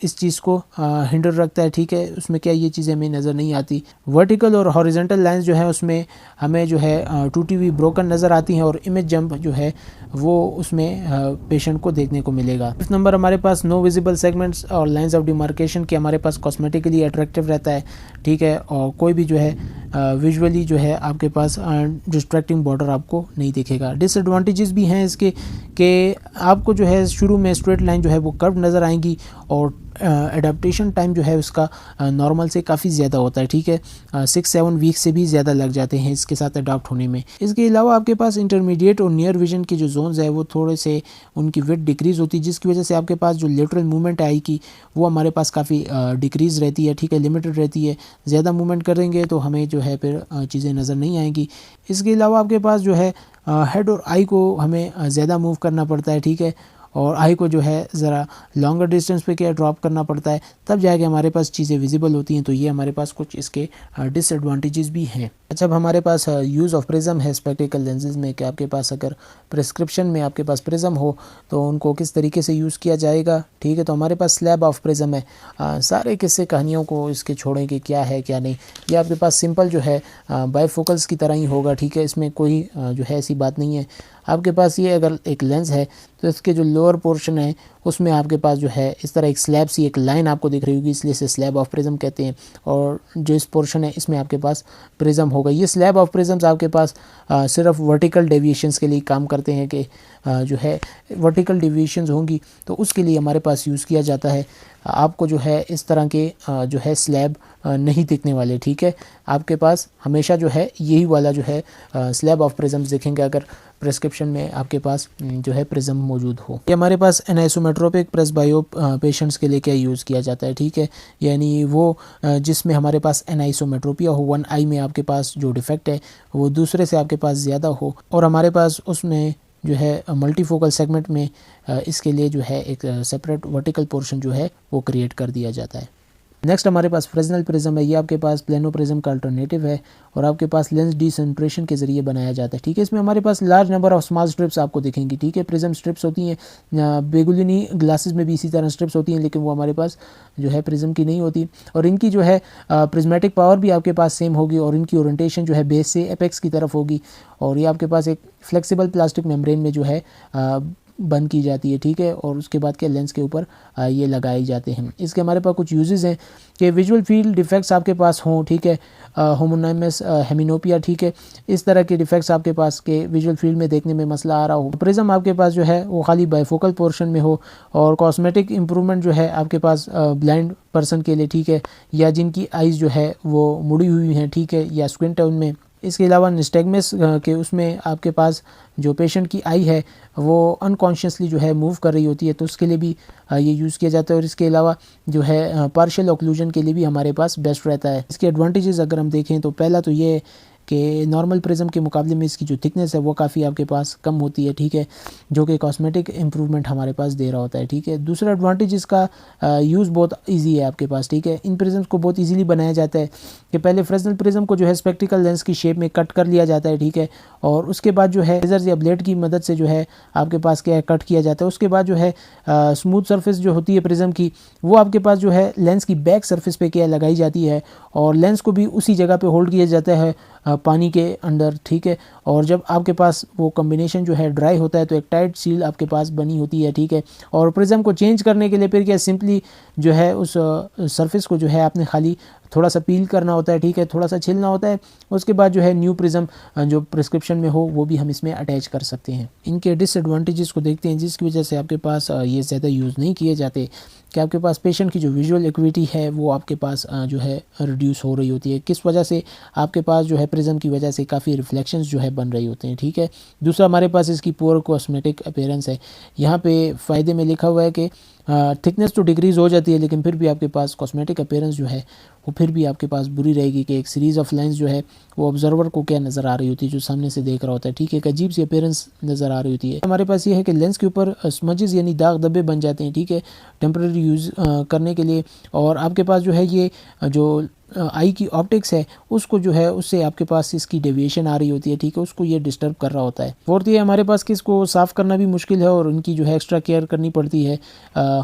इस चीज़ को हिंडर रखता है, ठीक है। उसमें क्या ये चीज़ें हमें नज़र नहीं आती। वर्टिकल और हॉरिजॉन्टल लाइंस जो है उसमें हमें जो है टूटी हुई ब्रोकन नज़र आती हैं और इमेज जंप जो है वो उसमें पेशेंट को देखने को मिलेगा। इस नंबर हमारे पास नो विजिबल सेगमेंट्स और लाइंस ऑफ डिमार्केशन के हमारे पास कॉस्मेटिकली अट्रैक्टिव रहता है, ठीक है। और कोई भी जो है विजुअली जो है आपके पास डिस्ट्रैक्टिंग बॉर्डर आपको नहीं दिखेगा। डिसएडवांटेजेस भी हैं इसके कि आपको जो है शुरू में स्ट्रेट लाइन जो है वो कर्व नज़र आएंगी और एडाप्टेशन टाइम जो है उसका नॉर्मल से काफ़ी ज़्यादा होता है, ठीक है। 6-7 वीक से भी ज़्यादा लग जाते हैं इसके साथ अडाप्ट होने में। इसके अलावा आपके पास इंटरमीडिएट और नियर विजन के जो जोन्स है वो थोड़े से उनकी विड्थ डिक्रीज़ होती है, जिसकी वजह से आपके पास जो लेटरल मूवमेंट है आई की वो हमारे पास काफ़ी डिक्रीज़ रहती है, ठीक है, लिमिटेड रहती है। ज़्यादा मूवमेंट करेंगे तो हमें जो है फिर चीज़ें नज़र नहीं आएंगी। इसके अलावा आपके पास जो है हेड और आई को हमें ज़्यादा मूव करना पड़ता है, ठीक है, और आई को जो है ज़रा लॉन्गर डिस्टेंस पे क्या ड्रॉप करना पड़ता है, तब जाके हमारे पास चीज़ें विजिबल होती हैं। तो ये हमारे पास कुछ इसके डिसएडवांटेजेस भी हैं। अच्छा, अब हमारे पास यूज़ ऑफ प्रिज्म है स्पेक्टिकल लेंसेज में कि आपके पास अगर प्रिस्क्रिप्शन में आपके पास प्रिज्म हो तो उनको किस तरीके से यूज़ किया जाएगा, ठीक है। तो हमारे पास स्लैब ऑफ प्रिज्म है। सारे किस्से कहानियों को इसके छोड़ें कि क्या है क्या नहीं, ये आपके पास सिंपल जो है बायफोकल्स की तरह ही होगा, ठीक है। इसमें कोई जो है ऐसी बात नहीं है। आपके पास ये अगर एक लेंस है तो इसके जो लोअर पोर्शन है उसमें आपके पास जो है इस तरह एक स्लैब सी एक लाइन आपको दिख रही होगी, इसलिए इसे स्लैब ऑफ प्रिज्म कहते हैं। और जो इस पोर्शन है इसमें आपके पास प्रिज्म होगा। ये स्लैब ऑफ प्रिज्म्स आपके पास सिर्फ वर्टिकल डेविएशंस के लिए काम करते हैं कि जो है वर्टिकल डेविएशंस होंगी तो उसके लिए हमारे पास यूज़ किया जाता है। आपको जो है इस तरह के जो है स्लैब नहीं दिखने वाले, ठीक है। आपके पास हमेशा जो है यही वाला जो है स्लैब ऑफ प्रिज्म्स दिखेंगे अगर प्रिस्क्रिप्शन में आपके पास जो है प्रिज्म मौजूद हो। ये हमारे पास एनाइसोमेट्रोपिक प्रेसबायोप पेशेंट्स के लिए क्या यूज़ किया जाता है, ठीक है, यानी वो जिसमें हमारे पास एनाइसोमेट्रोपिया हो, वन आई में आपके पास जो डिफेक्ट है वो दूसरे से आपके पास ज़्यादा हो और हमारे पास उसमें जो है मल्टीफोकल सेगमेंट में इसके लिए जो है एक सेपरेट वर्टिकल पोर्शन जो है वो क्रिएट कर दिया जाता है। नेक्स्ट हमारे पास फ्रेस्नेल प्रिज्म है। ये आपके पास प्लेनो प्रिज्म का अल्टरनेटिव है और आपके पास लेंस डिसेंट्रेशन के ज़रिए बनाया जाता है, ठीक है। इसमें हमारे पास large number of small strips आपको दिखेंगी, ठीक है। प्रिज्म स्ट्रिप्स होती हैं, बेगुलिनी ग्लासेस में भी इसी तरह स्ट्रिप्स होती हैं, लेकिन वो हमारे पास जो है प्रिज्म की नहीं होती और इनकी जो है प्रिज्मेटिक पावर भी आपके पास सेम होगी और इनकी ओरिएंटेशन जो है बेस से एपेक्स की तरफ होगी और ये आपके पास एक फ्लेक्सिबल प्लास्टिक मेम्ब्रेन में जो है बंद की जाती है, ठीक है। और उसके बाद के लेंस के ऊपर ये लगाए जाते हैं। इसके हमारे पास कुछ यूजेस हैं कि विजुअल फील्ड डिफेक्ट्स आपके पास हों, ठीक है, होमोनाइमस हेमिनोपिया, ठीक है, इस तरह के डिफेक्ट्स आपके पास के विजुअल फील्ड में देखने में मसला आ रहा हो। प्रिज्म आपके पास जो है वो खाली बायफोकल पोर्शन में हो और कॉस्मेटिक इंप्रूवमेंट जो है आपके पास ब्लाइंड पर्सन के लिए, ठीक है, या जिनकी आइज़ जो है वो मुड़ी हुई हैं, ठीक है, या स्क्विंट है उनमें। इसके अलावा निस्टैग्मस के उसमें आपके पास जो पेशेंट की आई है वो अनकॉन्शियसली जो है मूव कर रही होती है तो उसके लिए भी ये यूज़ किया जाता है। और इसके अलावा जो है पार्शियल ऑक्लूजन के लिए भी हमारे पास बेस्ट रहता है। इसके एडवांटेजेस अगर हम देखें तो पहला तो ये कि नॉर्मल प्रिज्म के मुकाबले में इसकी जो थिकनेस है वो काफ़ी आपके पास कम होती है, ठीक है, जो कि कॉस्मेटिक इंप्रूवमेंट हमारे पास दे रहा होता है, ठीक है। दूसरा एडवांटेज इसका यूज़ बहुत इजी है आपके पास, ठीक है। इन प्रिज्म्स को बहुत इजीली बनाया जाता है कि पहले फ्रेस्नेल प्रिज्म को जो है स्पेक्टिकल लेंस की शेप में कट कर लिया जाता है, ठीक है, और उसके बाद जो है लेजर या ब्लेड की मदद से जो है आपके पास क्या है कट किया जाता है। उसके बाद जो है स्मूथ सरफेस जो होती है प्रिज्म की वो आपके पास जो है लेंस की बैक सरफेस पे क्या लगाई जाती है और लेंस को भी उसी जगह पे होल्ड किया जाता है पानी के अंदर, ठीक है। और जब आपके पास वो कॉम्बिनेशन जो है ड्राई होता है तो एक टाइट सील आपके पास बनी होती है, ठीक है। और प्रिज्म को चेंज करने के लिए फिर क्या सिंपली जो है उस सरफेस को जो है आपने खाली थोड़ा सा पील करना होता है, ठीक है, थोड़ा सा छिलना होता है। उसके बाद जो है न्यू प्रिज्म जो प्रिस्क्रिप्शन में हो वो भी हम इसमें अटैच कर सकते हैं। इनके डिसएडवांटेजेस को देखते हैं जिसकी वजह से आपके पास ये ज़्यादा यूज़ नहीं किए जाते, कि आपके पास पेशेंट की जो विजुअल एक्विटी है वो आपके पास जो है रिड्यूस हो रही होती है। किस वजह से? आपके पास जो है प्रिज्म की वजह से काफ़ी रिफ्लेक्शंस जो है बन रही होते हैं, ठीक है। दूसरा हमारे पास इसकी पुअर कॉस्मेटिक अपीयरेंस है। यहाँ पे फ़ायदे में लिखा हुआ है कि थिकनेस तो डिक्रीज़ हो जाती है लेकिन फिर भी आपके पास कॉस्मेटिक अपीयरेंस जो है वो फिर भी आपके पास बुरी रहेगी, कि एक सीरीज़ ऑफ लाइंस जो है वो ऑब्जर्वर को क्या नज़र आ रही होती है, जो सामने से देख रहा होता है, ठीक है, एक अजीब सी अपीयरेंस नज़र आ रही होती है। हमारे पास ये है कि लेंस के ऊपर स्मजेस यानी दाग धब्बे बन जाते हैं, ठीक है, टेम्परेरी यूज़ करने के लिए। और आपके पास जो है ये जो आई की ऑप्टिक्स है उसको जो है उससे आपके पास इसकी डेविएशन आ रही होती है, ठीक है, उसको ये डिस्टर्ब कर रहा होता है। फोर्थ ये हमारे पास कि इसको साफ़ करना भी मुश्किल है और इनकी जो है एक्स्ट्रा केयर करनी पड़ती है।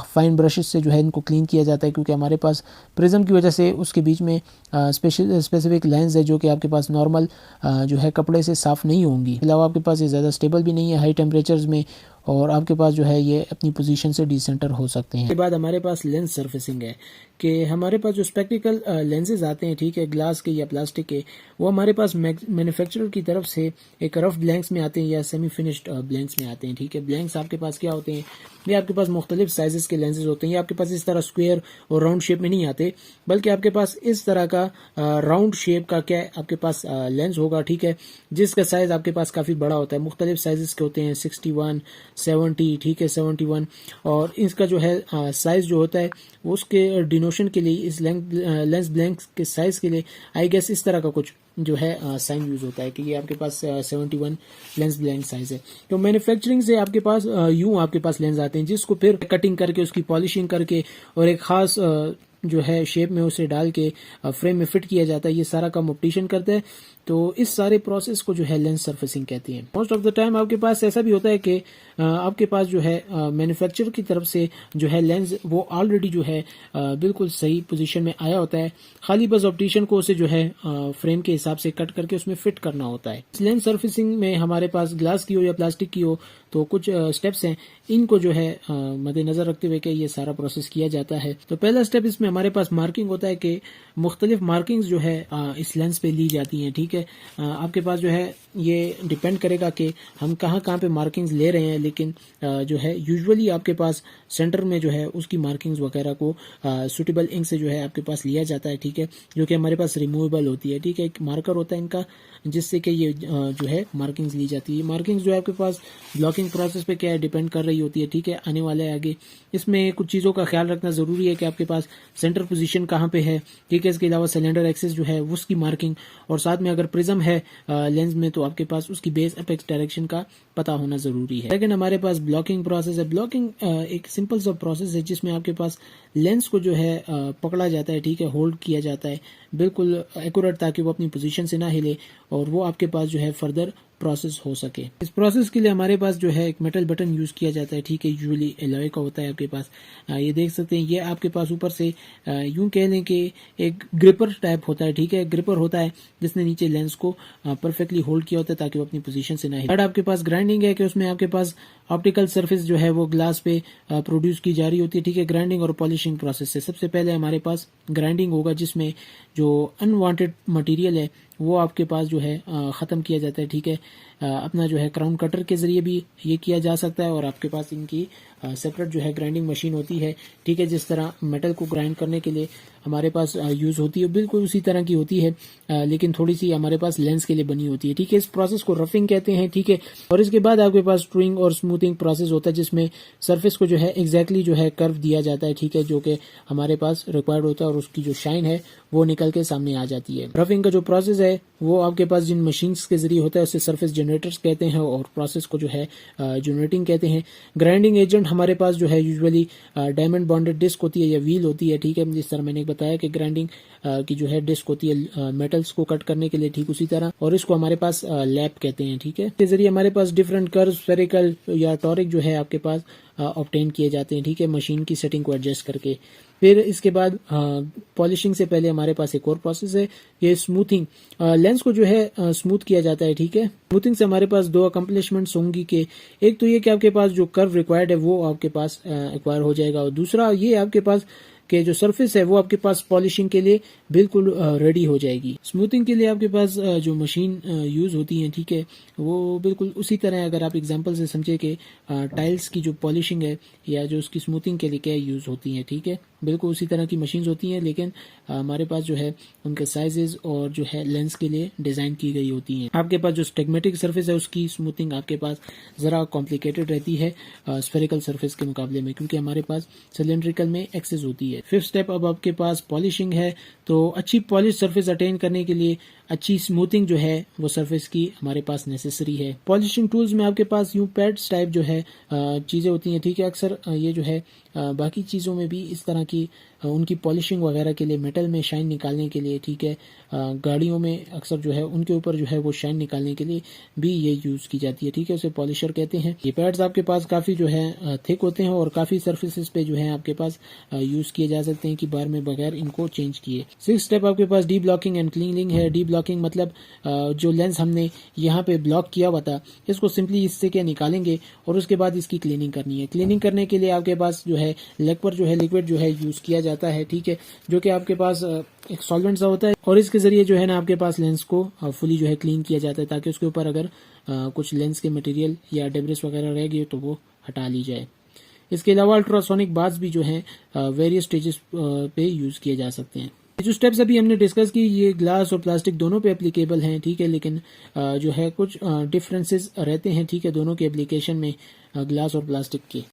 फाइन ब्रशेस से जो है इनको क्लीन किया जाता है, क्योंकि हमारे पास प्रिज्म की वजह से उसके बीच में स्पेसिफिक लेंस है जो कि आपके पास नॉर्मल जो है कपड़े से साफ़ नहीं होंगी। अलावा आपके पास ये ज़्यादा स्टेबल भी नहीं है हाई टेम्परेचर्स में, और आपके पास जो है ये अपनी पोजीशन से डिसेंटर हो सकते हैं। इसके बाद हमारे पास लेंस सर्फेसिंग है, कि हमारे पास जो स्पेक्टिकल लेंसेज आते हैं, ठीक है, ग्लास के या प्लास्टिक के, वो हमारे पास मैन्युफैक्चरर की तरफ से एक रफ ब्लैंक्स में आते हैं या सेमी फिनिश्ड ब्लैंक्स में आते हैं, ठीक है। ब्लैंक्स आपके पास क्या होते हैं? ये आपके पास मुख्तलिफ साइजेस के लेंसेज होते हैं। ये आपके पास इस तरह स्क्वायर और राउंड शेप में नहीं आते, बल्कि आपके पास इस तरह का राउंड शेप का क्या आपके पास लेंस होगा, ठीक है, जिसका साइज आपके पास काफ़ी बड़ा होता है। मुख्तलिफ साइजेस के होते हैं, 61, 70, ठीक है, 71, और इसका जो है साइज जो होता है उसके डिनोशन के लिए, इस लेंस ब्लैंक के साइज के लिए आई गेस इस तरह का कुछ जो है साइन यूज होता है कि ये आपके पास 71 लेंस ब्लैंक साइज है। तो मैन्युफैक्चरिंग से आपके पास यूं आपके पास लेंस आते हैं, जिसको फिर कटिंग करके उसकी पॉलिशिंग करके और एक खास जो है शेप में उसे डाल के फ्रेम में फिट किया जाता है। ये सारा काम ऑप्टिशियन करते हैं। तो इस सारे प्रोसेस को जो है लेंस सर्फेसिंग कहती हैं। मोस्ट ऑफ द टाइम आपके पास ऐसा भी होता है कि आपके पास जो है मैन्युफैक्चरर की तरफ से जो है लेंस वो ऑलरेडी जो है बिल्कुल सही पोजीशन में आया होता है, खाली बस ऑप्टिशियन को उसे जो है फ्रेम के हिसाब से कट करके उसमें फिट करना होता है। लेंस सर्फेसिंग में हमारे पास ग्लास की हो या प्लास्टिक की हो तो कुछ स्टेप्स हैं, इनको जो है मद्देनजर रखते हुए कि ये सारा प्रोसेस किया जाता है। तो पहला स्टेप इसमें हमारे पास मार्किंग होता है कि मुख्तलिफ मार्किंग्स जो है इस लेंस पे ली जाती हैं, ठीक है। आपके पास जो है ये डिपेंड करेगा कि हम कहाँ कहाँ पे मार्किंग्स ले रहे हैं, लेकिन जो है यूजुअली आपके पास सेंटर में जो है उसकी मार्किंग्स वगैरह को सुटेबल इंक से जो है आपके पास लिया जाता है, ठीक है, जो कि हमारे पास रिमूवेबल होती है, ठीक है। एक मार्कर होता है इनका जिससे कि ये जो है मार्किंग्स ली जाती है। मार्किंग्स जो है आपके पास ब्लॉकिंग प्रोसेस पे क्या है डिपेंड कर रही होती है, ठीक है, आने वाले आगे। इसमें कुछ चीज़ों का ख्याल रखना ज़रूरी है कि आपके पास सेंटर पोजीशन कहाँ पे है, ठीक है। इसके अलावा सिलेंडर एक्सिस जो है उसकी मार्किंग, और साथ में अगर प्रिज्म है लेंस में तो आपके पास उसकी बेस अपेक्स डायरेक्शन का पता होना ज़रूरी है। लेकिन हमारे पास ब्लॉकिंग प्रोसेस है। ब्लॉकिंग एक सिंपल सा प्रोसेस है जिसमें आपके पास लेंस को जो है पकड़ा जाता है, ठीक है, होल्ड किया जाता है बिल्कुल एक्यूरेट, ताकि वो अपनी पोजीशन से ना हिले और वो आपके पास जो है फर्दर प्रोसेस हो सके। इस प्रोसेस के लिए हमारे पास जो है एक मेटल बटन यूज किया जाता है, ठीक है, यूजुअली एलॉय का होता है आपके पास। ये देख सकते हैं, ये आपके पास ऊपर से यूं कह लें कि एक ग्रिपर टाइप होता है, ठीक है, ग्रिपर होता है जिसने नीचे लेंस को परफेक्टली होल्ड किया होता है ताकि वो अपनी पोजीशन से ना हिले। थर्ड आपके पास ग्राइंडिंग है कि उसमें आपके पास ऑप्टिकल सरफेस जो है वो ग्लास पे प्रोड्यूस की जा रही होती है, ठीक है। ग्राइंडिंग और पॉलिशिंग प्रोसेस से सबसे पहले हमारे पास ग्राइंडिंग होगा, जिसमें जो अनवांटेड मटेरियल है वो आपके पास जो है ख़त्म किया जाता है, ठीक है। अपना जो है क्राउन कटर के ज़रिए भी ये किया जा सकता है, और आपके पास इनकी सेपरेट जो है ग्राइंडिंग मशीन होती है, ठीक है। जिस तरह मेटल को ग्राइंड करने के लिए हमारे पास यूज़ होती है बिल्कुल उसी तरह की होती है, लेकिन थोड़ी सी हमारे पास लेंस के लिए बनी होती है, ठीक है। इस प्रोसेस को रफिंग कहते हैं, ठीक है। और इसके बाद आपके पास स्ट्रूइंग और स्मूथिंग प्रोसेस होता है, जिसमें सरफेस को जो है एग्जैक्टली जो है कर्व दिया जाता है, ठीक है, जो कि हमारे पास रिक्वायर्ड होता है, और उसकी जो शाइन है वो निकल के सामने आ जाती है। रफिंग का जो प्रोसेस है वो आपके पास जिन मशीन्स के जरिए होता है उसे सरफेस जनरेटर्स कहते हैं, और प्रोसेस को जो है जनरेटिंग कहते हैं। ग्राइंडिंग एजेंट हमारे पास जो है यूजुअली डायमंड बॉन्डेड डिस्क होती है या व्हील होती है, ठीक है। जिस तरह मैंने बताया कि ग्राइंडिंग की जो है डिस्क होती है मेटल्स को कट करने के लिए, ठीक उसी तरह, और इसको हमारे पास लैप कहते हैं, ठीक है। इसके जरिए हमारे पास डिफरेंट कर्व, स्फेरिकल या टॉरिक जो है आपके पास ऑब्टेन किए जाते हैं, ठीक है, मशीन की सेटिंग को एडजस्ट करके। फिर इसके बाद पॉलिशिंग से पहले हमारे पास एक और प्रोसेस है, ये स्मूथिंग। लेंस को जो है स्मूथ किया जाता है, ठीक है। स्मूथिंग से हमारे पास दो अकम्पलिशमेंट्स होंगी कि एक तो ये कि आपके पास जो कर्व रिक्वायर्ड है वो आपके पास एक्वायर हो जाएगा, और दूसरा ये आपके पास कि जो सरफेस है वो आपके पास पॉलिशिंग के लिए बिल्कुल रेडी हो जाएगी। स्मूथिंग के लिए आपके पास जो मशीन यूज़ होती है, ठीक है, वो बिल्कुल उसी तरह अगर आप एग्जांपल से समझे कि टाइल्स की जो पॉलिशिंग है या जो उसकी स्मूथिंग के लिए क्या यूज़ होती है, ठीक है, बिल्कुल उसी तरह की मशीन्स होती हैं, लेकिन हमारे पास जो है उनके साइजेस और जो है लेंस के लिए डिज़ाइन की गई होती हैं। आपके पास जो स्टेगमेटिक सरफेस है उसकी स्मूथिंग आपके पास ज़रा कॉम्प्लिकेटेड रहती है स्फेरिकल सरफेस के मुकाबले में, क्योंकि हमारे पास सिलेंड्रिकल में एक्सेस होती है। फिफ्थ स्टेप अब आपके पास पॉलिशिंग है। तो अच्छी पॉलिश सरफेस अटेन करने के लिए अच्छी स्मूथिंग जो है वो सरफेस की हमारे पास नेसेसरी है। पॉलिशिंग टूल्स में आपके पास यूं पैड्स टाइप जो है चीज़ें होती हैं, ठीक है। अक्सर ये जो है बाकी चीज़ों में भी इस तरह की उनकी पॉलिशिंग वगैरह के लिए, मेटल में शाइन निकालने के लिए, ठीक है, गाड़ियों में अक्सर जो है उनके ऊपर जो है वो शाइन निकालने के लिए भी ये यूज़ की जाती है, ठीक है, उसे पॉलिशर कहते हैं। ये पैड्स आपके पास काफ़ी जो है थिक होते हैं और काफ़ी सर्फेसिस पे जो है आपके पास यूज़ किए जा सकते हैं कि बार में बगैर इनको चेंज किए। सिक्स स्टेप आपके पास डी ब्लॉकिंग एंड क्लीनिंग है। डी ब्लॉकिंग मतलब जो लेंस हमने यहाँ पे ब्लॉक किया हुआ था इसको सिंपली इससे क्या निकालेंगे और उसके बाद इसकी क्लीनिंग करनी है। क्लीनिंग करने के लिए आपके पास जो है लेक्वर जो है लिक्विड जो है यूज़ किया जाता है, ठीक है, जो कि आपके पास एक सॉल्वेंट सा होता है और इसके जरिए जो है ना आपके पास लेंस को फुली जो है क्लीन किया जाता है, ताकि उसके ऊपर अगर कुछ लेंस के मटेरियल या डेब्रिस वगैरह रह गए तो वो हटा ली जाए। इसके अलावा अल्ट्रासोनिक बाथ्स भी जो हैं वेरियस स्टेजेस पे यूज़ किए जा सकते हैं। जो स्टेप्स अभी हमने डिस्कस की ये ग्लास और प्लास्टिक दोनों पे एप्लीकेबल हैं, ठीक है, लेकिन जो है कुछ डिफरेंसेस रहते हैं, ठीक है, दोनों के एप्लीकेशन में ग्लास और प्लास्टिक के।